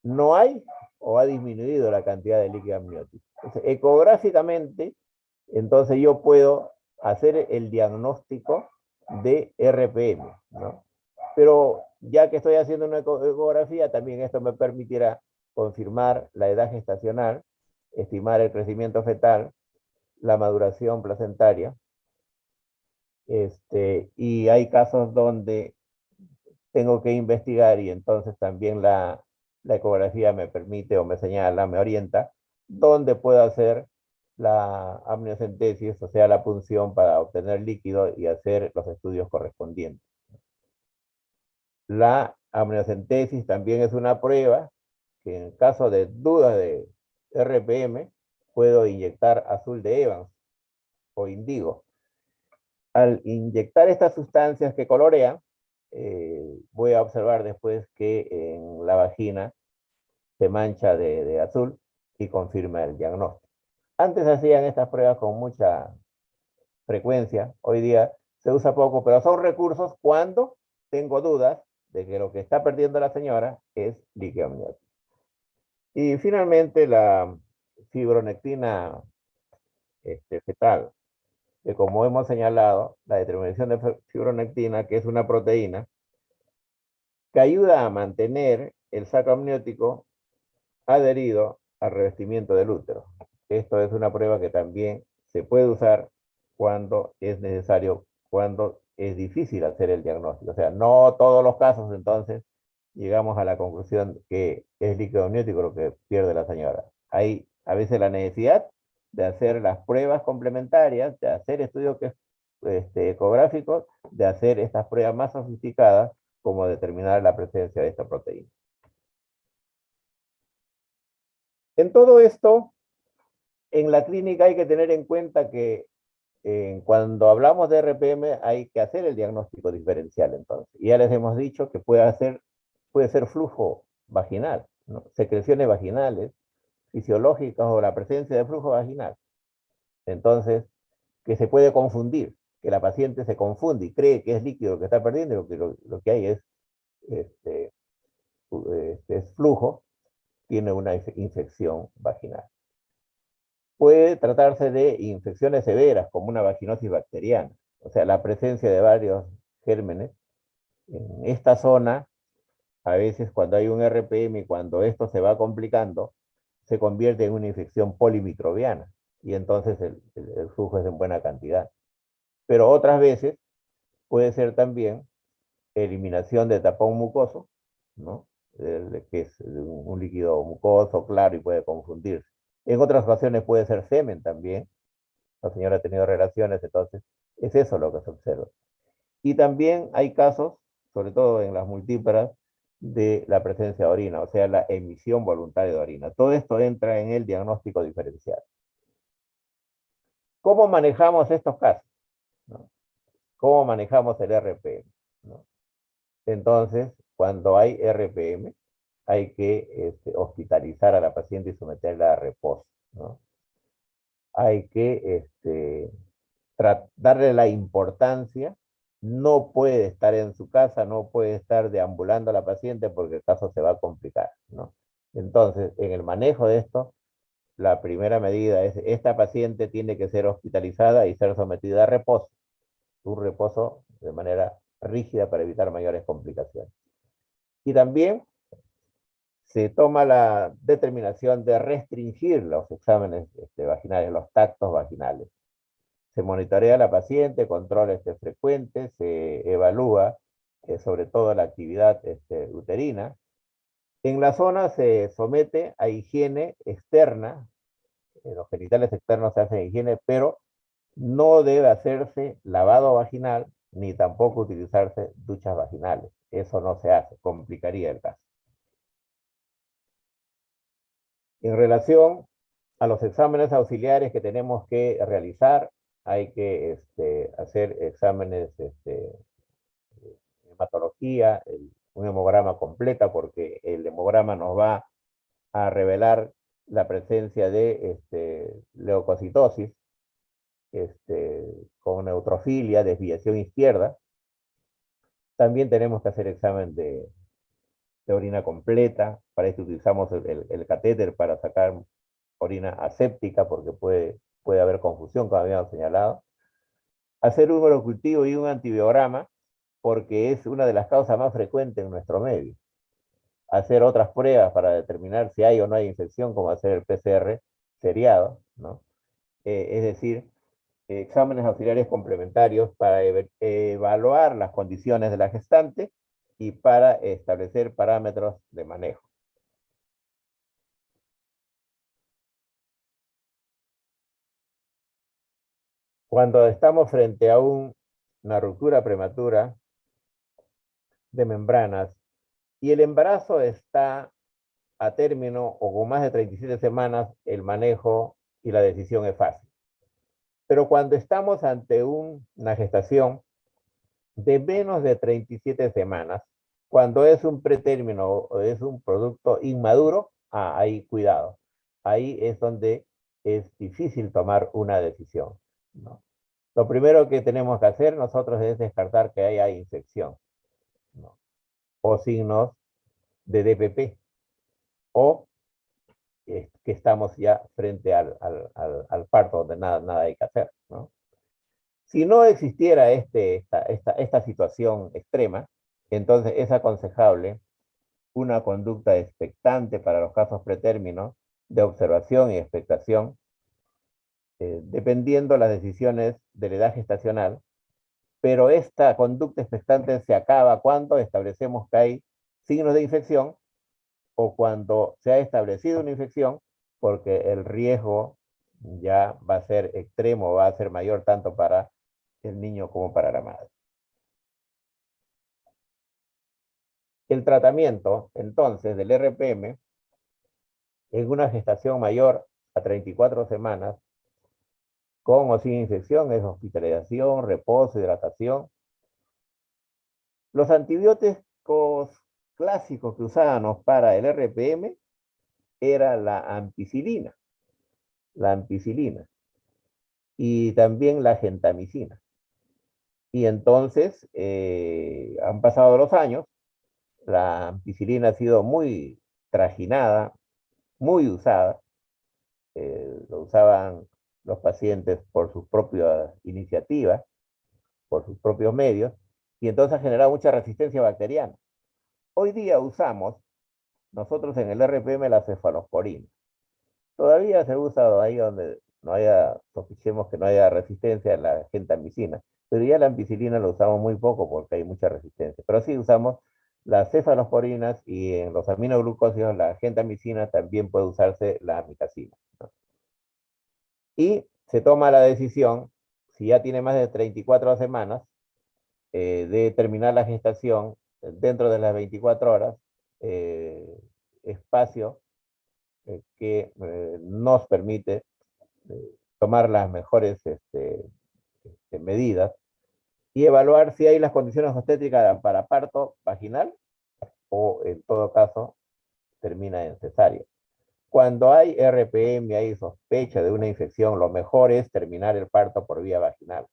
no hay o ha disminuido la cantidad de líquido amniótico. Entonces, ecográficamente, entonces yo puedo hacer el diagnóstico de RPM, ¿no? Pero ya que estoy haciendo una ecografía, también esto me permitirá confirmar la edad gestacional, estimar el crecimiento fetal, la maduración placentaria, y hay casos donde tengo que investigar y entonces también la ecografía me permite o me señala, me orienta, dónde puedo hacer la amniocentesis, o sea, la punción para obtener líquido y hacer los estudios correspondientes. La amniocentesis también es una prueba que en caso de duda de RPM puedo inyectar azul de Evans o indigo. Al inyectar estas sustancias que colorean, voy a observar después que en la vagina se mancha de azul y confirma el diagnóstico. Antes hacían estas pruebas con mucha frecuencia, hoy día se usa poco, pero son recursos cuando tengo dudas de que lo que está perdiendo la señora es líquido amniótico. Y finalmente la fibronectina fetal, que como hemos señalado, la determinación de fibronectina, que es una proteína, que ayuda a mantener el saco amniótico adherido al revestimiento del útero. Esto es una prueba que también se puede usar cuando es necesario, cuando es difícil hacer el diagnóstico. O sea, no todos los casos, entonces, llegamos a la conclusión que es líquido amniótico lo que pierde la señora. Hay a veces la necesidad de hacer las pruebas complementarias, de hacer estudios ecográficos, de hacer estas pruebas más sofisticadas, como determinar la presencia de esta proteína. En todo esto, en la clínica hay que tener en cuenta que cuando hablamos de RPM hay que hacer el diagnóstico diferencial entonces. Y ya les hemos dicho que puede ser flujo vaginal, ¿no? Secreciones vaginales, fisiológicas o la presencia de flujo vaginal. Entonces, que se puede confundir, que la paciente se confunde y cree que es líquido lo que está perdiendo y lo que hay este, es flujo, tiene una infección vaginal. Puede tratarse de infecciones severas, como una vaginosis bacteriana, o sea, la presencia de varios gérmenes en esta zona. A veces cuando hay un RPM y cuando esto se va complicando, se convierte en una infección polimicrobiana y entonces el flujo es en buena cantidad. Pero otras veces puede ser también eliminación de tapón mucoso, ¿no? Que es un líquido mucoso, claro, y puede confundirse. En otras ocasiones puede ser semen también. La señora ha tenido relaciones, entonces es eso lo que se observa. Y también hay casos, sobre todo en las multíparas, de la presencia de orina, o sea, la emisión voluntaria de orina. Todo esto entra en el diagnóstico diferencial. ¿Cómo manejamos estos casos? ¿No? ¿Cómo manejamos el RPM? ¿No? Entonces, cuando hay RPM, hay que hospitalizar a la paciente y someterla a reposo, ¿no? Hay que darle la importancia. No puede estar en su casa, no puede estar deambulando a la paciente porque el caso se va a complicar, ¿no? Entonces, en el manejo de esto, la primera medida es, esta paciente tiene que ser hospitalizada y ser sometida a reposo, un reposo de manera rígida para evitar mayores complicaciones. Y también se toma la determinación de restringir los exámenes vaginales, los tactos vaginales. Se monitorea a la paciente, controles frecuentes, se evalúa sobre todo la actividad uterina. En la zona se somete a higiene externa, los genitales externos se hacen higiene, pero no debe hacerse lavado vaginal ni tampoco utilizarse duchas vaginales. Eso no se hace, complicaría el caso. En relación a los exámenes auxiliares que tenemos que realizar, hay que hacer exámenes hematología, un hemograma completa, porque el hemograma nos va a revelar la presencia de leucocitosis, con neutrofilia, desviación izquierda. También tenemos que hacer examen de orina completa, para eso utilizamos el catéter para sacar orina aséptica, porque puede haber confusión, como habíamos señalado. Hacer un urocultivo y un antibiograma, porque es una de las causas más frecuentes en nuestro medio. Hacer otras pruebas para determinar si hay o no hay infección, como hacer el PCR seriado, ¿no? Es decir, exámenes auxiliares complementarios para evaluar las condiciones de la gestante y para establecer parámetros de manejo. Cuando estamos frente a una ruptura prematura de membranas y el embarazo está a término o con más de 37 semanas, el manejo y la decisión es fácil. Pero cuando estamos ante una gestación de menos de 37 semanas, cuando es un pretérmino o es un producto inmaduro, ahí cuidado. Ahí es donde es difícil tomar una decisión, ¿no? Lo primero que tenemos que hacer nosotros es descartar que haya infección, ¿no? O signos de DPP, o que estamos ya frente al parto donde nada hay que hacer, ¿no? Si no existiera esta situación extrema, entonces es aconsejable una conducta expectante para los casos pretérminos de observación y expectación, dependiendo las decisiones de la edad gestacional, pero esta conducta expectante se acaba cuando establecemos que hay signos de infección o cuando se ha establecido una infección, porque el riesgo ya va a ser extremo, va a ser mayor tanto para el niño como para la madre. El tratamiento, entonces, del RPM en una gestación mayor a 34 semanas, con o sin infección, es hospitalización, reposo, hidratación. Los antibióticos clásicos que usábamos para el RPM era la ampicilina y también la gentamicina. Y entonces han pasado los años, la ampicilina ha sido muy trajinada, muy usada, lo usaban los pacientes por sus propias iniciativas, por sus propios medios, y entonces ha generado mucha resistencia bacteriana. Hoy día usamos nosotros en el RPM la cefalosporina. Todavía se usa ahí donde no haya, sospechemos que no haya resistencia a la gentamicina, pero ya la ampicilina lo usamos muy poco porque hay mucha resistencia. Pero sí usamos las cefalosporinas y en los aminoglucósidos, la gentamicina, también puede usarse la amicacina, ¿no? Y se toma la decisión, si ya tiene más de 34 semanas, de terminar la gestación dentro de las 24 horas, espacio que nos permite tomar las mejores medidas y evaluar si hay las condiciones obstétricas para parto vaginal o en todo caso termina en cesárea. Cuando hay RPM, hay sospecha de una infección, lo mejor es terminar el parto por vía vaginal,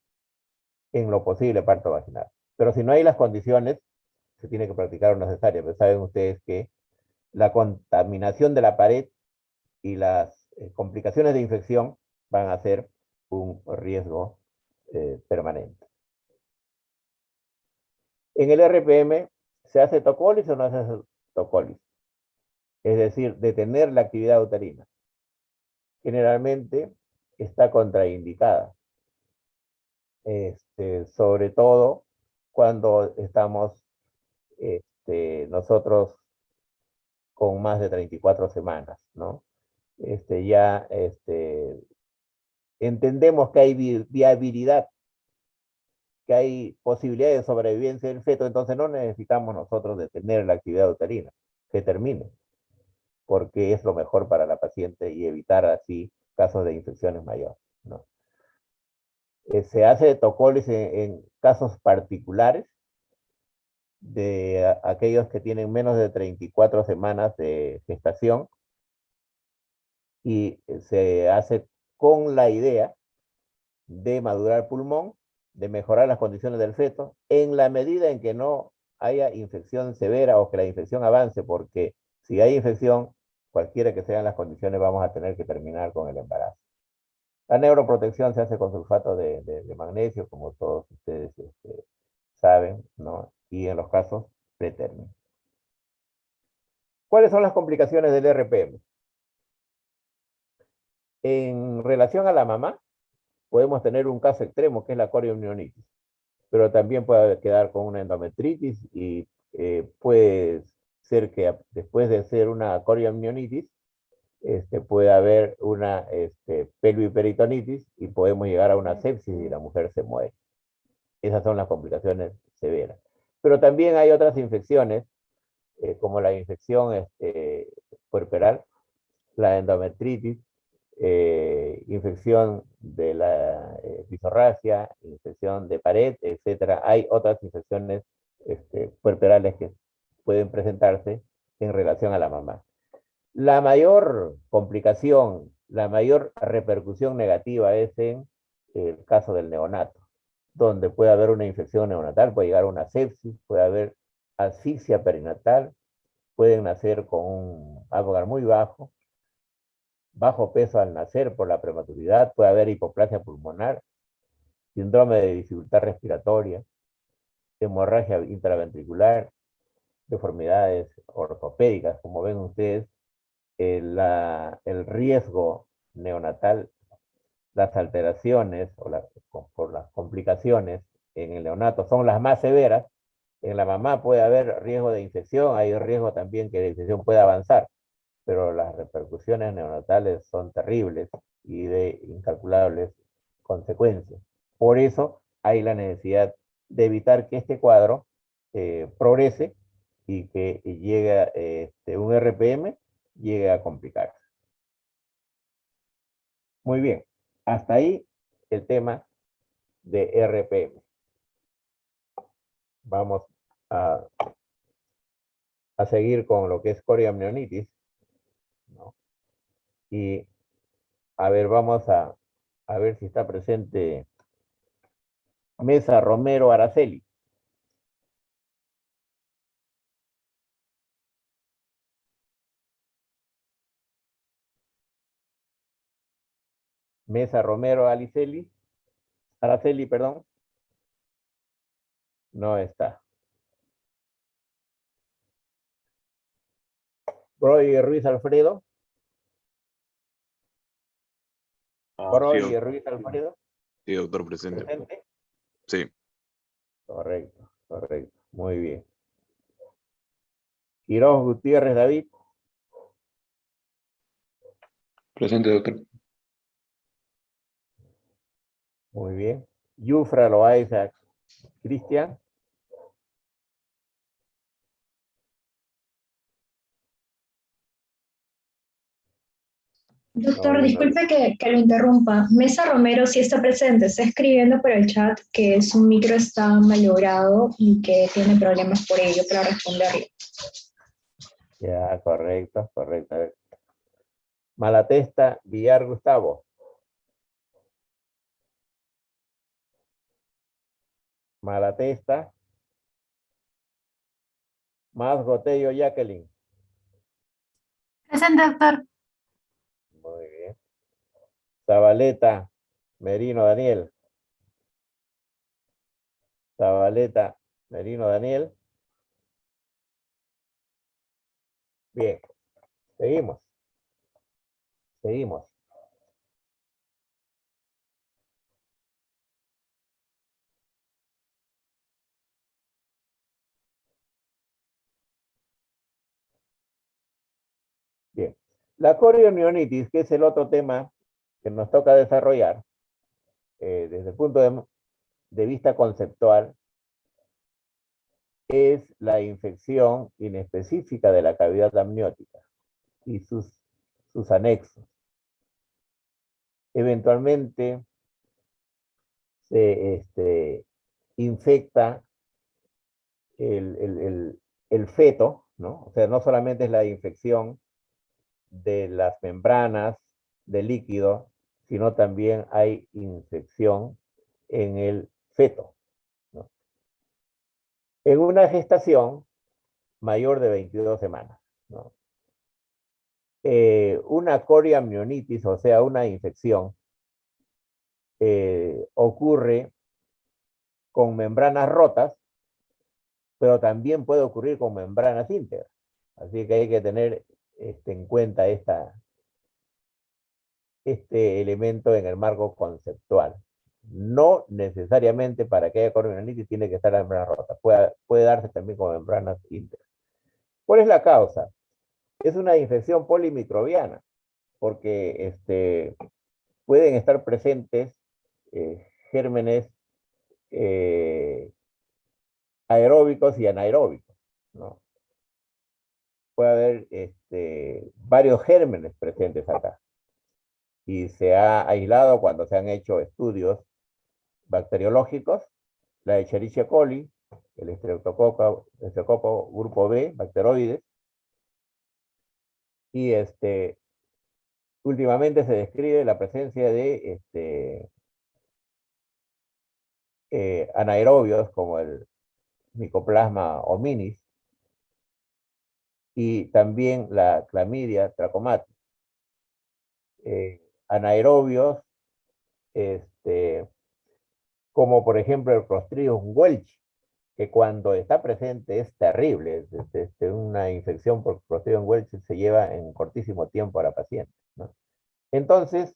en lo posible parto vaginal. Pero si no hay las condiciones, se tiene que practicar una cesárea. Pero saben ustedes que la contaminación de la pared y las complicaciones de infección van a ser un riesgo permanente. En el RPM, ¿se hace tocólisis o no se hace tocólisis? Es decir, detener la actividad uterina. Generalmente está contraindicada, sobre todo cuando estamos nosotros con más de 34 semanas, ¿no? Ya entendemos que hay viabilidad, que hay posibilidad de sobrevivencia del feto, entonces no necesitamos nosotros detener la actividad uterina, que termine, porque es lo mejor para la paciente y evitar así casos de infecciones mayores, ¿no? Se hace tocólisis en casos particulares de aquellos que tienen menos de 34 semanas de gestación y se hace con la idea de madurar el pulmón, de mejorar las condiciones del feto, en la medida en que no haya infección severa o que la infección avance, porque si hay infección, cualquiera que sean las condiciones, vamos a tener que terminar con el embarazo. La neuroprotección se hace con sulfato de magnesio, como todos ustedes saben, ¿no? Y en los casos pretérmino. ¿Cuáles son las complicaciones del RPM? En relación a la mamá, podemos tener un caso extremo, que es la coriomionitis, pero también puede quedar con una endometritis y puede ser que después de ser una coriomionitis, puede haber una pelviperitonitis y podemos llegar a una sepsis y la mujer se muere. Esas son las complicaciones severas. Pero también hay otras infecciones, como la infección puerperal, la endometritis, infección de la pisorragia, infección de pared, etcétera. Hay otras infecciones puerperales que pueden presentarse en relación a la mamá. La mayor complicación, la mayor repercusión negativa es en el caso del neonato, donde puede haber una infección neonatal, puede llegar a una sepsis, puede haber asfixia perinatal, pueden nacer con un Apgar muy bajo, bajo peso al nacer por la prematuridad, puede haber hipoplasia pulmonar, síndrome de dificultad respiratoria, hemorragia intraventricular, deformidades ortopédicas. Como ven ustedes, el riesgo neonatal, las alteraciones por las complicaciones en el neonato son las más severas. En la mamá puede haber riesgo de infección, hay riesgo también que la infección pueda avanzar, pero las repercusiones neonatales son terribles y de incalculables consecuencias. Por eso hay la necesidad de evitar que este cuadro progrese y que llegue un RPM llegue a complicarse. Muy bien, hasta ahí el tema de RPM. Vamos a, a seguir con lo que es coriamnionitis, ¿no? Y a ver, vamos a ver si está presente Mesa Romero Araceli. Mesa Romero Araceli, perdón. No está. Roy Ruiz Alfredo. Sí, Ruiz Alfredo. sí, doctor, presente. ¿Presente? Sí, Correcto, correcto. Muy bien. Quiroz Gutiérrez David. Presente, doctor. Muy bien. Yufra Loaiza Cristian. Doctor, No, disculpe que lo interrumpa. Mesa Romero sí está presente, está escribiendo por el chat que su micro está malogrado y que tiene problemas por ello para responderle. ya, correcto, correcto. A ver. Malatesta Villar Gustavo. Malatesta. Más Gotello Jacqueline. Presente, doctor. Muy bien. Zabaleta Merino Daniel. Zabaleta Merino Daniel. Bien. Seguimos. Seguimos. Bien. La coriomionitis, que es el otro tema que nos toca desarrollar, desde el punto de vista conceptual, es la infección inespecífica de la cavidad amniótica y sus anexos. Eventualmente se infecta el feto, ¿no? O sea, no solamente es la infección de las membranas del líquido, sino también hay infección en el feto, ¿no? En una gestación mayor de 22 semanas, ¿no? Una coriamnionitis, o sea, una infección, ocurre con membranas rotas, pero también puede ocurrir con membranas íntegras. Así que hay que tener en cuenta este elemento en el marco conceptual. No necesariamente para que haya coriamnionitis tiene que estar la membrana rota. Puede darse también con membranas íntegras. ¿Cuál es la causa? Es una infección polimicrobiana, porque pueden estar presentes gérmenes aeróbicos y anaeróbicos, ¿no? Puede haber varios gérmenes presentes acá. Y se ha aislado cuando se han hecho estudios bacteriológicos, la Escherichia coli, el estreptococo grupo B, bacteroides, y últimamente se describe la presencia de anaerobios como el Mycoplasma hominis y también la Clamidia trachomatis. Anaerobios como por ejemplo el Clostridium welch, que cuando está presente es terrible. Una infección por Clostridium welch se lleva en cortísimo tiempo a la paciente, ¿no? Entonces,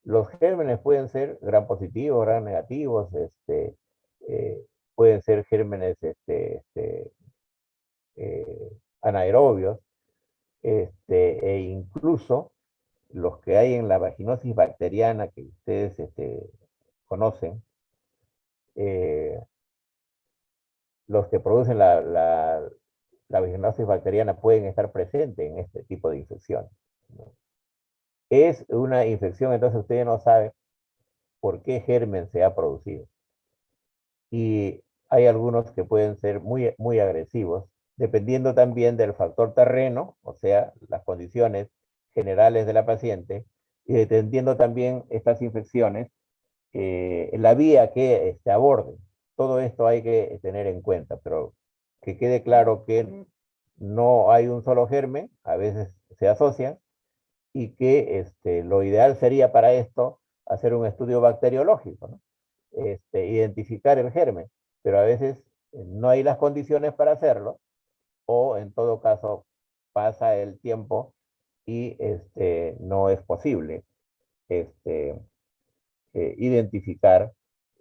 los gérmenes pueden ser gram positivos, gram negativos, pueden ser gérmenes anaerobios, e incluso los que hay en la vaginosis bacteriana que ustedes conocen, los que producen la vaginosis bacteriana pueden estar presentes en este tipo de infecciones, ¿no? Es una infección, entonces ustedes no saben por qué germen se ha producido. Y hay algunos que pueden ser muy, muy agresivos, dependiendo también del factor terreno, o sea, las condiciones generales de la paciente, y dependiendo también estas infecciones, la vía que aborden. Todo esto hay que tener en cuenta, pero que quede claro que no hay un solo germen, a veces se asocian, y que lo ideal sería para esto hacer un estudio bacteriológico, ¿no? Identificar el germen, pero a veces no hay las condiciones para hacerlo, o en todo caso pasa el tiempo y no es posible identificar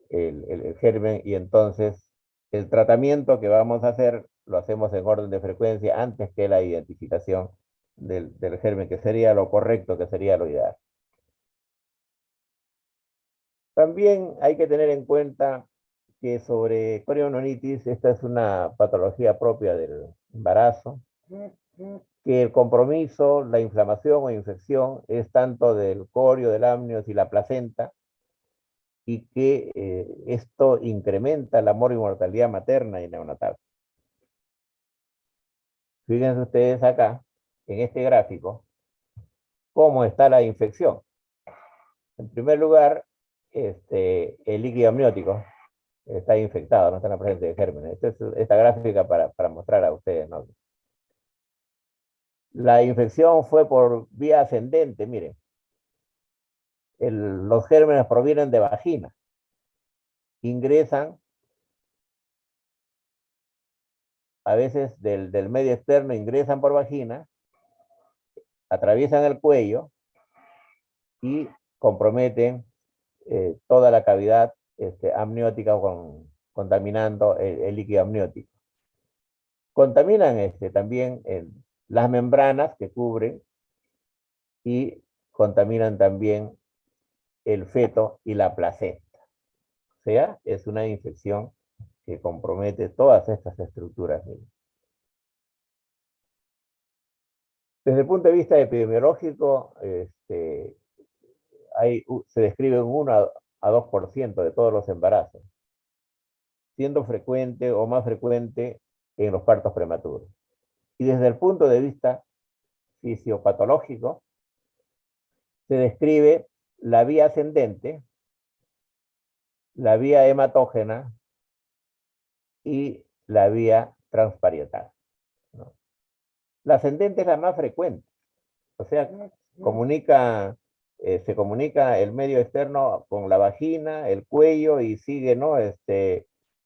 el germen, y entonces el tratamiento que vamos a hacer lo hacemos en orden de frecuencia antes que la identificación del germen, que sería lo correcto, que sería lo ideal. También hay que tener en cuenta que sobre coriamnionitis, esta es una patología propia del embarazo, que el compromiso, la inflamación o infección es tanto del corio, del amnios y la placenta, y que esto incrementa la mortalidad materna y neonatal. Fíjense ustedes acá, en este gráfico, cómo está la infección. En primer lugar, el líquido amniótico está infectado, no está en la presencia de gérmenes. Esta gráfica para mostrar a ustedes, ¿no? La infección fue por vía ascendente, miren. Los gérmenes provienen de vagina, ingresan a veces del medio externo, ingresan por vagina, atraviesan el cuello y comprometen toda la cavidad amniótica contaminando el líquido amniótico. Contaminan también las membranas que cubren y contaminan también el feto y la placenta. O sea, es una infección que compromete todas estas estructuras. Desde el punto de vista epidemiológico, se describe un 1 a 2% de todos los embarazos, siendo frecuente o más frecuente en los partos prematuros. Y desde el punto de vista fisiopatológico, se describe la vía ascendente, la vía hematógena y la vía transparietal, ¿no? La ascendente es la más frecuente, O sea, se comunica el medio externo con la vagina, el cuello y sigue, ¿no?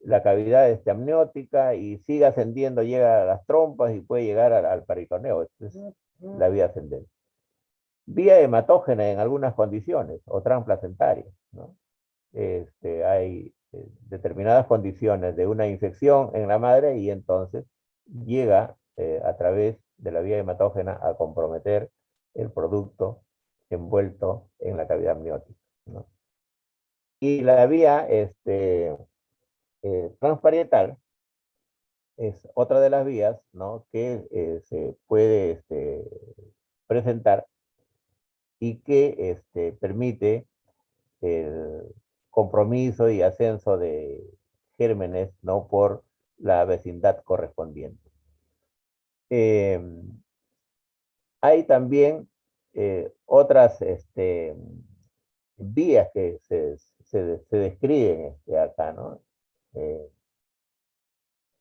La cavidad amniótica y sigue ascendiendo, llega a las trompas y puede llegar al peritoneo. Esta es la vía ascendente. Vía hematógena en algunas condiciones o transplacentaria, ¿no? Hay determinadas condiciones de una infección en la madre y entonces llega a través de la vía hematógena a comprometer el producto envuelto en la cavidad amniótica, ¿no? Y la vía transparietal es otra de las vías, ¿no? Que se puede presentar y que permite el compromiso y ascenso de gérmenes, ¿no? Por la vecindad correspondiente. Hay también otras vías que se describen acá, ¿no?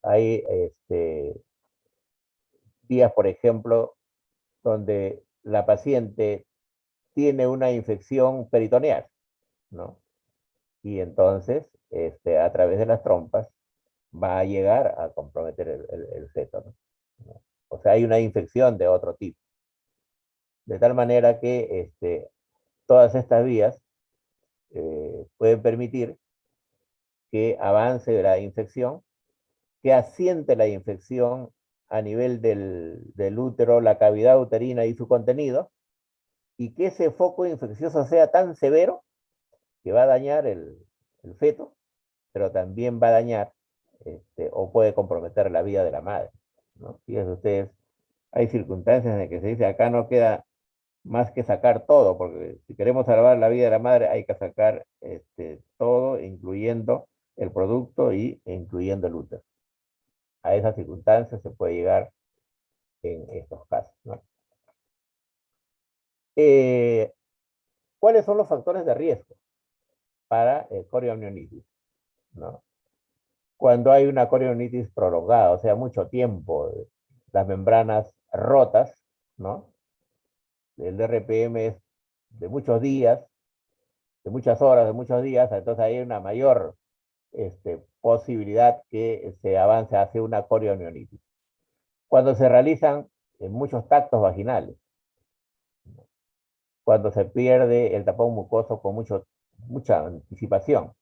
Hay vías, por ejemplo, donde la paciente tiene una infección peritoneal, ¿no? Y entonces, a través de las trompas, va a llegar a comprometer el feto, ¿no? O sea, hay una infección de otro tipo. De tal manera que todas estas vías pueden permitir que avance la infección, que asiente la infección a nivel del útero, la cavidad uterina y su contenido, y que ese foco infeccioso sea tan severo que va a dañar el feto, pero también va a dañar o puede comprometer la vida de la madre, ¿no? Fíjense ustedes, hay circunstancias en que se dice acá no queda más que sacar todo, porque si queremos salvar la vida de la madre hay que sacar todo, incluyendo el producto y incluyendo el útero. A esas circunstancias se puede llegar en estos casos, ¿no? ¿Cuáles son los factores de riesgo para corioamnionitis, ¿no? Cuando hay una corioamnionitis prolongada, o sea, mucho tiempo, las membranas rotas, ¿no? El RPM es de muchos días, de muchas horas, de muchos días, entonces hay una mayor posibilidad que se avance hacia una corioamnionitis. Cuando se realizan muchos tactos vaginales, cuando se pierde el tapón mucoso con mucha anticipación,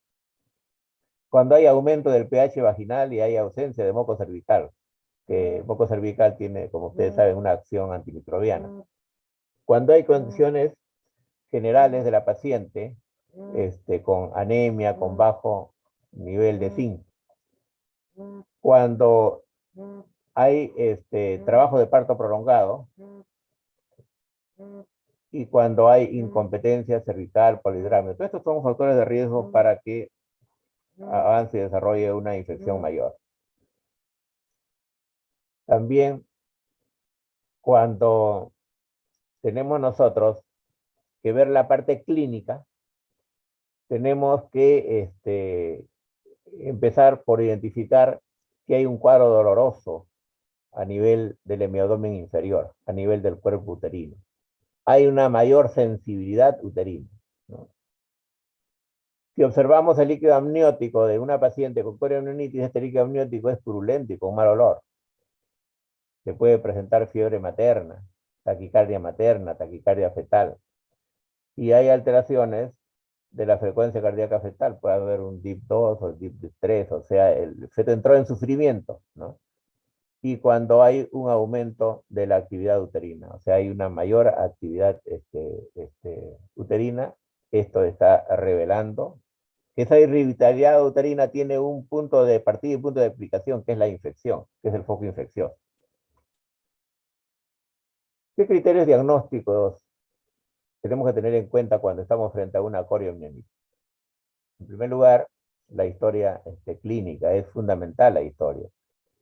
cuando hay aumento del pH vaginal y hay ausencia de moco cervical, que moco cervical tiene, como ustedes saben, una acción antimicrobiana. Cuando hay condiciones generales de la paciente, con anemia, con bajo nivel de zinc. Cuando hay trabajo de parto prolongado y cuando hay incompetencia cervical, polidramio. Todos estos son factores de riesgo para que avance y desarrolle una infección mayor. También cuando tenemos nosotros que ver la parte clínica, tenemos que empezar por identificar que hay un cuadro doloroso a nivel del hemiabdomen inferior, a nivel del cuerpo uterino. Hay una mayor sensibilidad uterina, ¿no? Si observamos el líquido amniótico de una paciente con corioamnionitis, este líquido amniótico es purulento y con mal olor. Se puede presentar fiebre materna, taquicardia fetal. Y hay alteraciones de la frecuencia cardíaca fetal. Puede haber un DIP2 o DIP3, o sea, el feto entró en sufrimiento, ¿no? Y cuando hay un aumento de la actividad uterina, o sea, hay una mayor actividad uterina, esto está revelando que esa irritabilidad uterina tiene un punto de partida y un punto de aplicación, que es la infección, que es el foco infeccioso. ¿Qué criterios diagnósticos tenemos que tener en cuenta cuando estamos frente a una corioamnionitis? En primer lugar, la historia clínica, es fundamental la historia.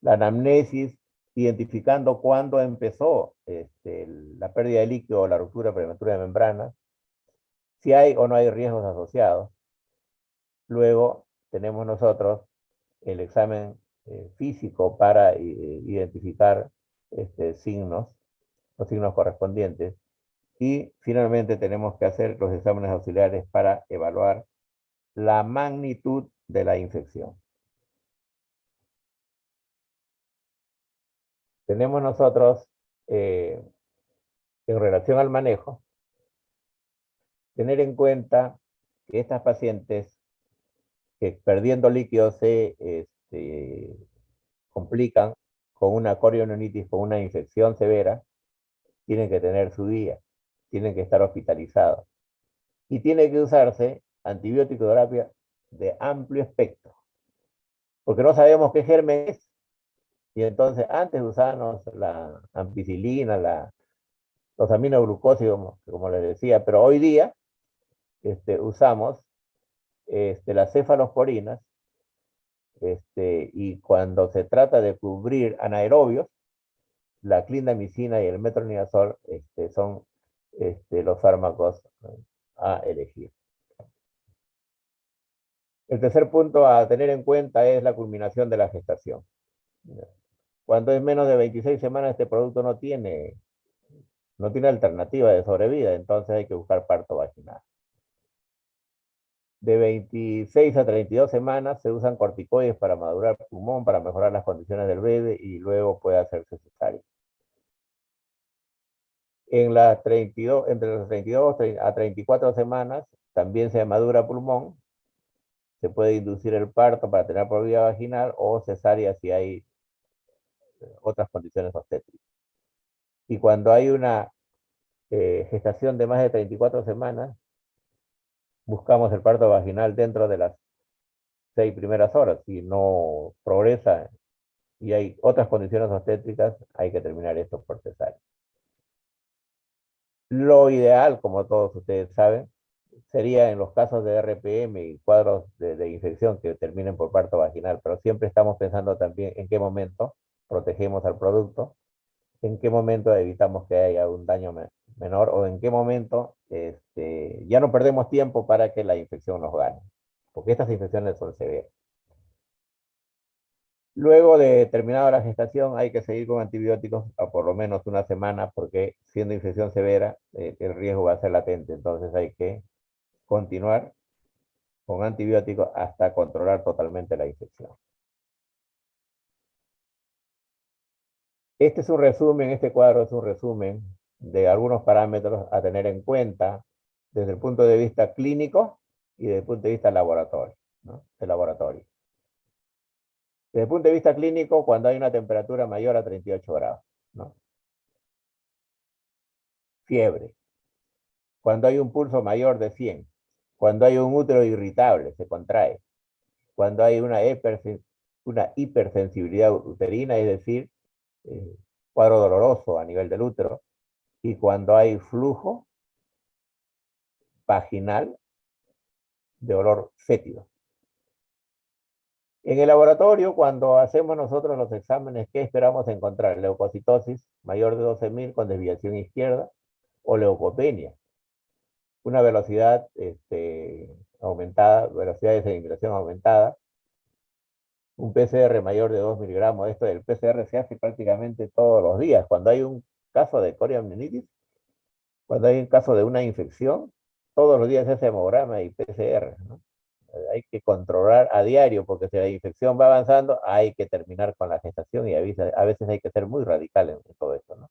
La anamnesis, identificando cuándo empezó la pérdida de líquido o la ruptura prematura de membranas, si hay o no hay riesgos asociados. Luego tenemos nosotros el examen físico para identificar los signos correspondientes. Y finalmente tenemos que hacer los exámenes auxiliares para evaluar la magnitud de la infección. Tenemos nosotros, en relación al manejo, tener en cuenta que estas pacientes que perdiendo líquidos se complican con una corioneuritis, con una infección severa, tienen que tener su día, tienen que estar hospitalizados. Y tiene que usarse antibiótico terapia de amplio espectro, porque no sabemos qué germen es. Y entonces antes usábamos la ampicilina, los aminoglucósidos, como les decía, pero hoy día usamos las cefalosporinas, y cuando se trata de cubrir anaerobios, la clindamicina y el metronidazol son los fármacos a elegir. El tercer punto a tener en cuenta es la culminación de la gestación. Cuando es menos de 26 semanas, este producto no tiene alternativa de sobrevida, entonces hay que buscar parto vaginal. De 26 a 32 semanas se usan corticoides para madurar el pulmón, para mejorar las condiciones del bebé y luego puede hacerse cesárea. Entre las 32 a 34 semanas también se madura pulmón, se puede inducir el parto para tener por vía vaginal o cesárea si hay otras condiciones obstétricas. Y cuando hay una gestación de más de 34 semanas, buscamos el parto vaginal dentro de las 6 primeras horas. Si no progresa y hay otras condiciones obstétricas, hay que terminar esto por cesárea. Lo ideal, como todos ustedes saben, sería en los casos de RPM y cuadros de infección que terminen por parto vaginal, pero siempre estamos pensando también en qué momento protegemos al producto, en qué momento evitamos que haya un daño menor o en qué momento ya no perdemos tiempo para que la infección nos gane, porque estas infecciones son severas. Luego de terminada la gestación hay que seguir con antibióticos a por lo menos una semana porque siendo infección severa el riesgo va a ser latente, entonces hay que continuar con antibióticos hasta controlar totalmente la infección. Este es un resumen, este cuadro es un resumen de algunos parámetros a tener en cuenta desde el punto de vista clínico y desde el punto de vista laboratorio, ¿no? De laboratorio. Desde el punto de vista clínico, cuando hay una temperatura mayor a 38 grados, ¿no? Fiebre. Cuando hay un pulso mayor de 100. Cuando hay un útero irritable, se contrae. Cuando hay una hipersensibilidad uterina, es decir, cuadro doloroso a nivel del útero, y cuando hay flujo vaginal de olor fétido. En el laboratorio, cuando hacemos nosotros los exámenes, ¿qué esperamos encontrar? Leucocitosis mayor de 12.000 con desviación izquierda o leucopenia. Una velocidad aumentada, velocidad de sedimentación aumentada, un PCR mayor de 2 miligramos. Esto del PCR se hace prácticamente todos los días. Cuando hay un caso de coriamnionitis, cuando hay un caso de una infección, todos los días se hace hemograma y PCR, ¿no? Hay que controlar a diario, porque si la infección va avanzando, hay que terminar con la gestación y a veces hay que ser muy radical en todo esto, ¿no?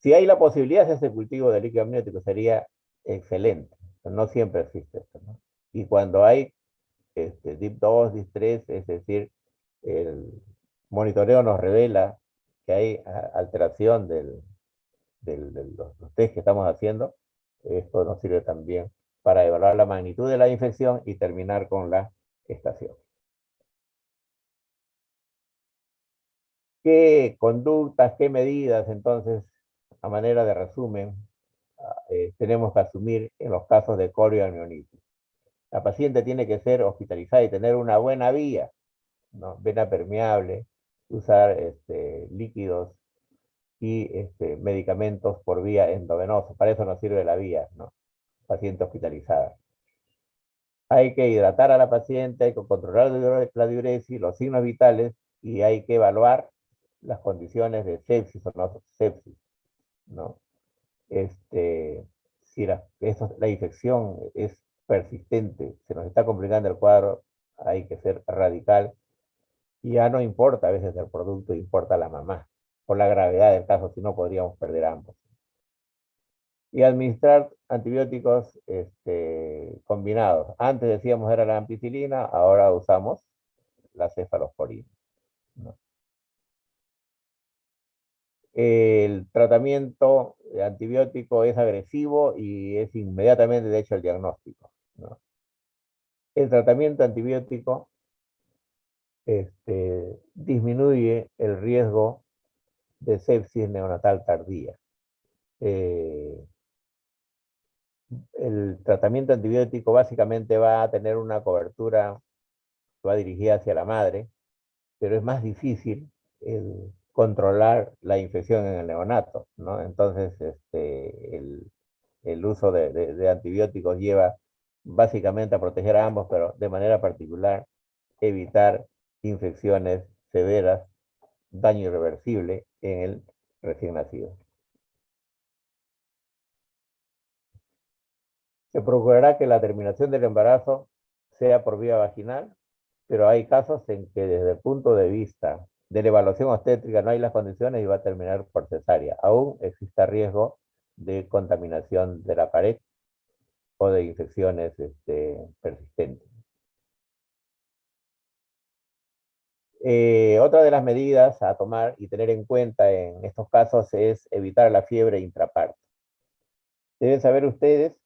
Si hay la posibilidad de ese cultivo de líquido amniótico, sería excelente. No siempre existe esto, ¿no? Y cuando hay DIP2, DIP3, es decir, el monitoreo nos revela que hay alteración de los test que estamos haciendo, esto nos sirve también para evaluar la magnitud de la infección y terminar con la gestación. ¿Qué conductas, qué medidas, entonces, a manera de resumen, tenemos que asumir en los casos de corioamnionitis? La paciente tiene que ser hospitalizada y tener una buena vía, ¿no? Vena permeable, usar líquidos y medicamentos por vía endovenosa. Para eso nos sirve la vía, ¿no? Paciente hospitalizada. Hay que hidratar a la paciente, hay que controlar la diuresis, los signos vitales y hay que evaluar las condiciones de sepsis o no sepsis, ¿no? Si la infección es persistente, se nos está complicando el cuadro, hay que ser radical. Y ya no importa a veces el producto, importa la mamá, por la gravedad del caso, si no podríamos perder ambos. Y administrar antibióticos combinados. Antes decíamos era la ampicilina, ahora usamos la cefalosporina, ¿no? El tratamiento antibiótico es agresivo y es inmediatamente, de hecho, el diagnóstico, ¿no? El tratamiento antibiótico disminuye el riesgo de sepsis neonatal tardía. El tratamiento antibiótico básicamente va a tener una cobertura que va dirigida hacia la madre, pero es más difícil controlar la infección en el neonato, ¿no? Entonces, el uso de antibióticos lleva básicamente a proteger a ambos, pero de manera particular evitar infecciones severas, daño irreversible en el recién nacido. Se procurará que la terminación del embarazo sea por vía vaginal, pero hay casos en que desde el punto de vista de la evaluación obstétrica no hay las condiciones y va a terminar por cesárea. Aún existe riesgo de contaminación de la pared o de infecciones persistentes. Otra de las medidas a tomar y tener en cuenta en estos casos es evitar la fiebre intraparto. Deben saber ustedes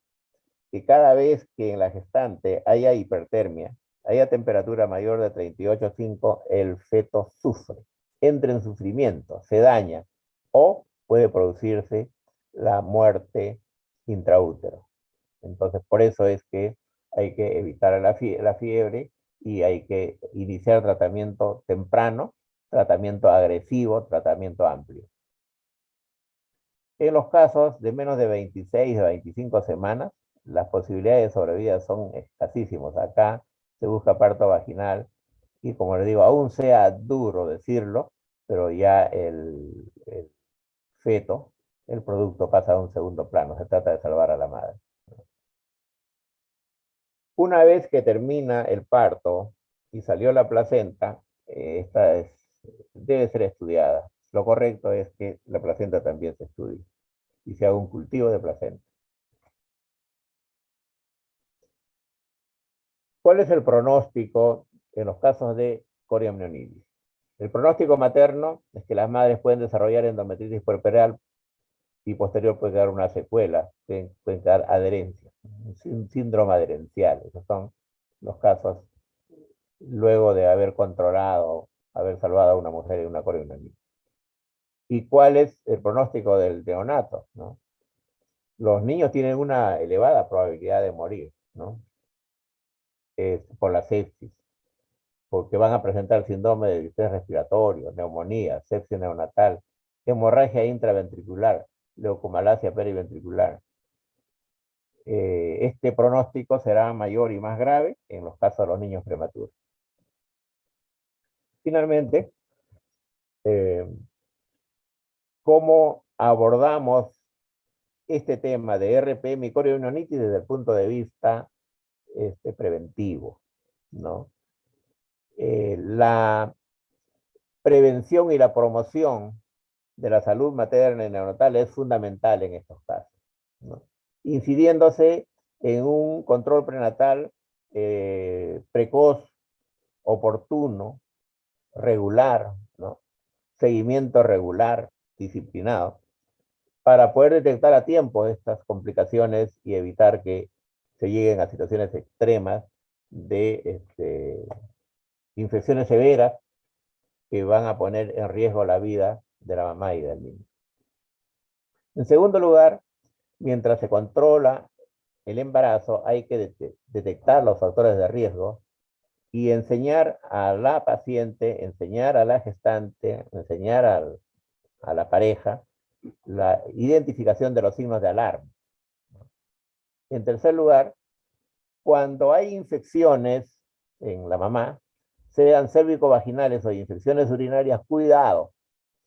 que cada vez que en la gestante haya hipertermia, haya temperatura mayor de 38,5, el feto sufre, entra en sufrimiento, se daña o puede producirse la muerte intraútero. Entonces, por eso es que hay que evitar la fiebre y hay que iniciar tratamiento temprano, tratamiento agresivo, tratamiento amplio. En los casos de menos de 26 o 25 semanas, las posibilidades de sobrevida son escasísimas. Acá se busca parto vaginal y, como les digo, aún sea duro decirlo, pero ya el feto, el producto pasa a un segundo plano. Se trata de salvar a la madre. Una vez que termina el parto y salió la placenta, debe ser estudiada. Lo correcto es que la placenta también se estudie y se haga un cultivo de placenta. ¿Cuál es el pronóstico en los casos de corioamnionitis? El pronóstico materno es que las madres pueden desarrollar endometritis puerperal y posterior puede quedar una secuela, puede quedar adherencia, un síndrome adherencial. Esos son los casos luego de haber controlado, haber salvado a una mujer de una corioamnionitis. ¿Y cuál es el pronóstico del neonato, ¿no? Los niños tienen una elevada probabilidad de morir, ¿no? Por la sepsis, porque van a presentar síndrome de distrés respiratorio, neumonía, sepsis neonatal, hemorragia intraventricular, leucomalacia periventricular. Este pronóstico será mayor y más grave en los casos de los niños prematuros. Finalmente, ¿cómo abordamos este tema de RPM y corioamnionitis desde el punto de vista preventivo, ¿no? La prevención y la promoción de la salud materna y neonatal es fundamental en estos casos, ¿no? Incidiéndose en un control prenatal precoz, oportuno, regular, ¿no? Seguimiento regular, disciplinado, para poder detectar a tiempo estas complicaciones y evitar que se lleguen a situaciones extremas de infecciones severas que van a poner en riesgo la vida de la mamá y del niño. En segundo lugar, mientras se controla el embarazo, hay que detectar los factores de riesgo y enseñar a la paciente, enseñar a la gestante, enseñar a la pareja la identificación de los signos de alarma. En tercer lugar, cuando hay infecciones en la mamá, sean cérvico-vaginales o infecciones urinarias, cuidado.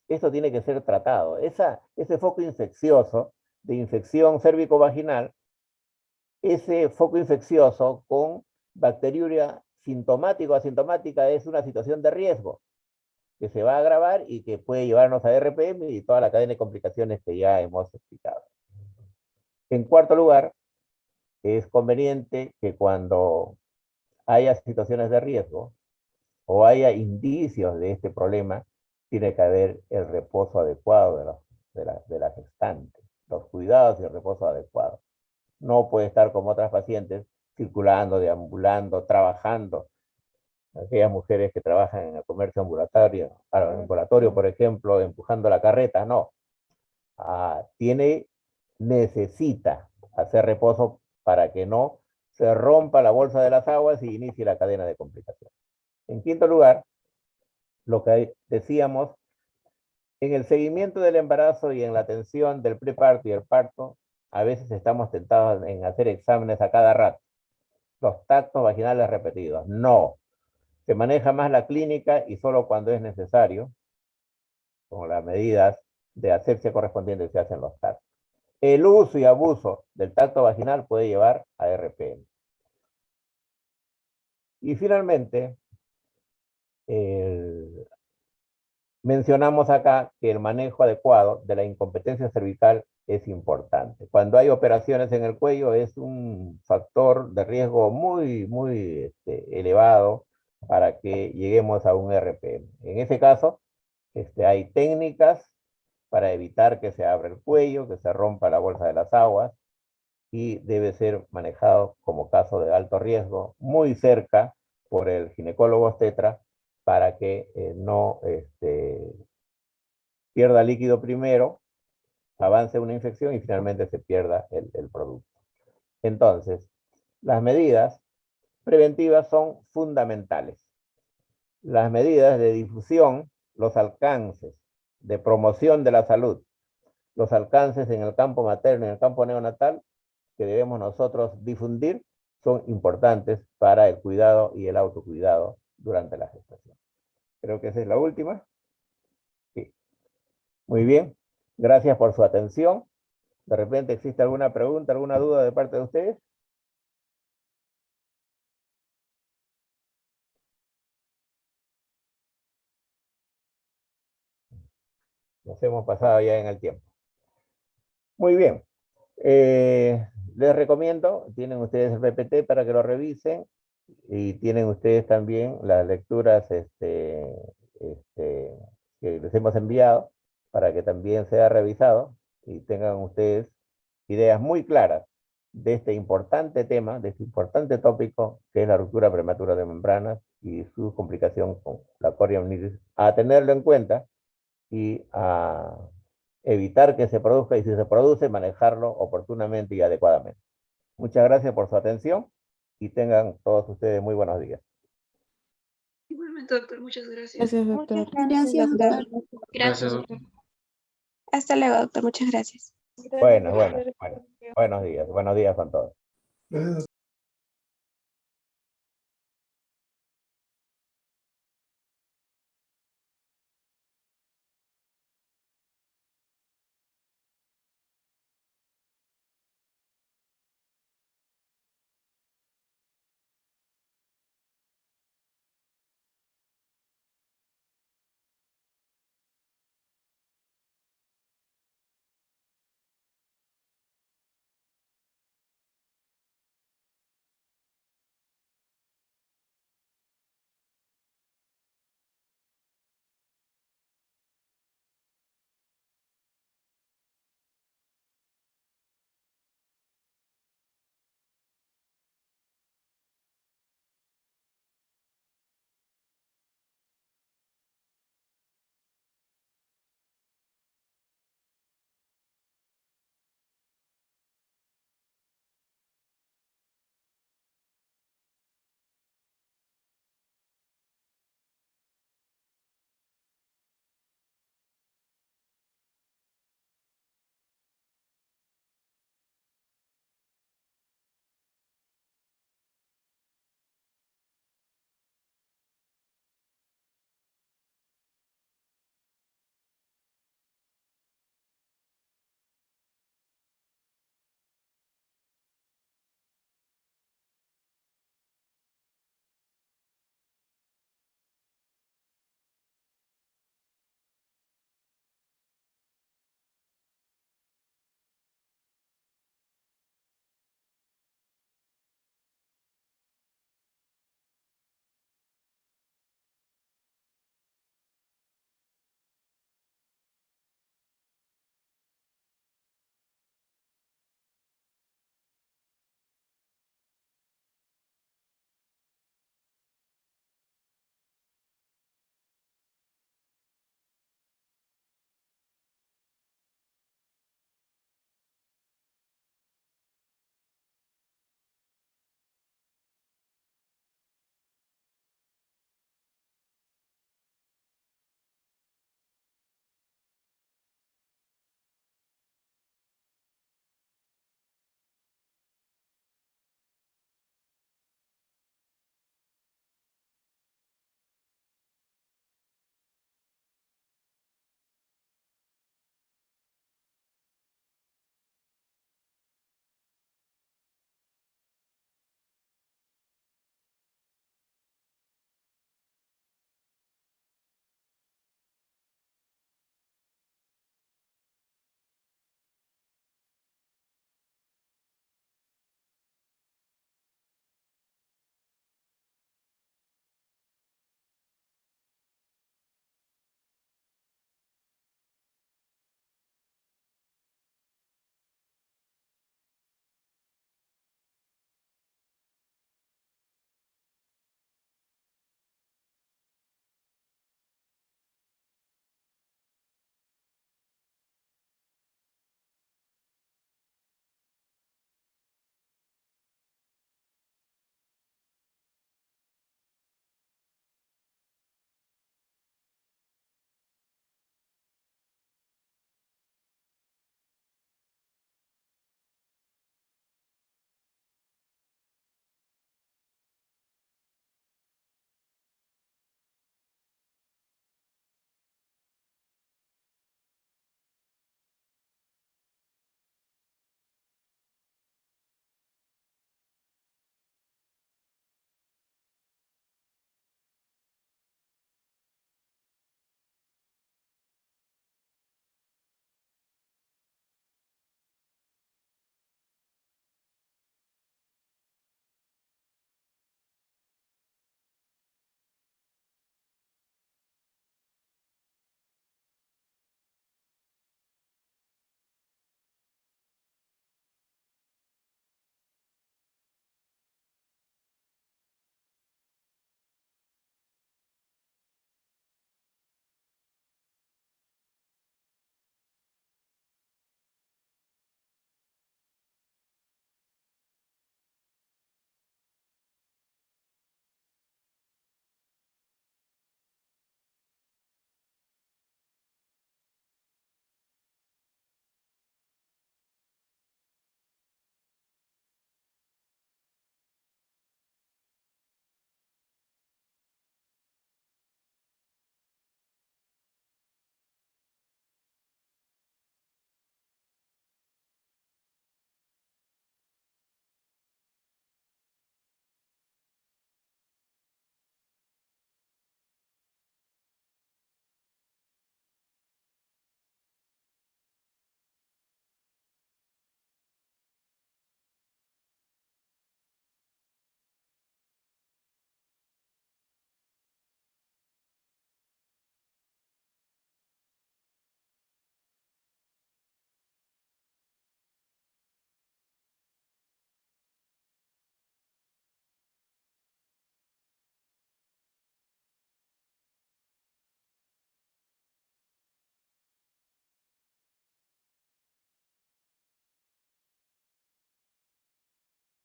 Esto tiene que ser tratado. Ese foco infeccioso de infección cérvico-vaginal, ese foco infeccioso con bacteriuria sintomática o asintomática es una situación de riesgo que se va a agravar y que puede llevarnos a RPM y toda la cadena de complicaciones que ya hemos explicado. En cuarto lugar, es conveniente que cuando haya situaciones de riesgo o haya indicios de este problema, tiene que haber el reposo adecuado de la gestante, los cuidados y el reposo adecuado. No puede estar como otras pacientes circulando, deambulando, trabajando. Aquellas mujeres que trabajan en el comercio ambulatorio, por ejemplo, empujando la carreta, no. Necesita hacer reposo para que no se rompa la bolsa de las aguas y inicie la cadena de complicaciones. En quinto lugar, lo que decíamos, en el seguimiento del embarazo y en la atención del preparto y el parto, a veces estamos tentados en hacer exámenes a cada rato. Los tactos vaginales repetidos, no. Se maneja más la clínica y solo cuando es necesario, con las medidas de asepsia correspondientes se hacen los tactos. El uso y abuso del tacto vaginal puede llevar a RPM. Y finalmente, mencionamos acá que el manejo adecuado de la incompetencia cervical es importante. Cuando hay operaciones en el cuello es un factor de riesgo muy elevado para que lleguemos a un RPM. En ese caso, hay técnicas para evitar que se abra el cuello, que se rompa la bolsa de las aguas, y debe ser manejado como caso de alto riesgo, muy cerca por el ginecólogo obstetra, para que no pierda líquido primero, avance una infección y finalmente se pierda el producto. Entonces, las medidas preventivas son fundamentales. Las medidas de difusión, los alcances de promoción de la salud, los alcances en el campo materno y en el campo neonatal que debemos nosotros difundir son importantes para el cuidado y el autocuidado durante la gestación. Creo que esa es la última. Sí. Muy bien. Gracias por su atención. ¿De repente existe alguna pregunta, alguna duda de parte de ustedes? Nos hemos pasado ya en el tiempo. Muy bien. Les recomiendo, tienen ustedes el PPT para que lo revisen y tienen ustedes también las lecturas que les hemos enviado para que también sea revisado y tengan ustedes ideas muy claras de este importante tema, de este importante tópico que es la ruptura prematura de membranas y su complicación con la corioamnitis, a tenerlo en cuenta y a evitar que se produzca, y si se produce, manejarlo oportunamente y adecuadamente. Muchas gracias por su atención y tengan todos ustedes muy buenos días. Igualmente, doctor, muchas gracias. Gracias, doctor. Muchas gracias, doctor. Gracias, doctor. Hasta luego, doctor. Muchas gracias. Buenos días con todos.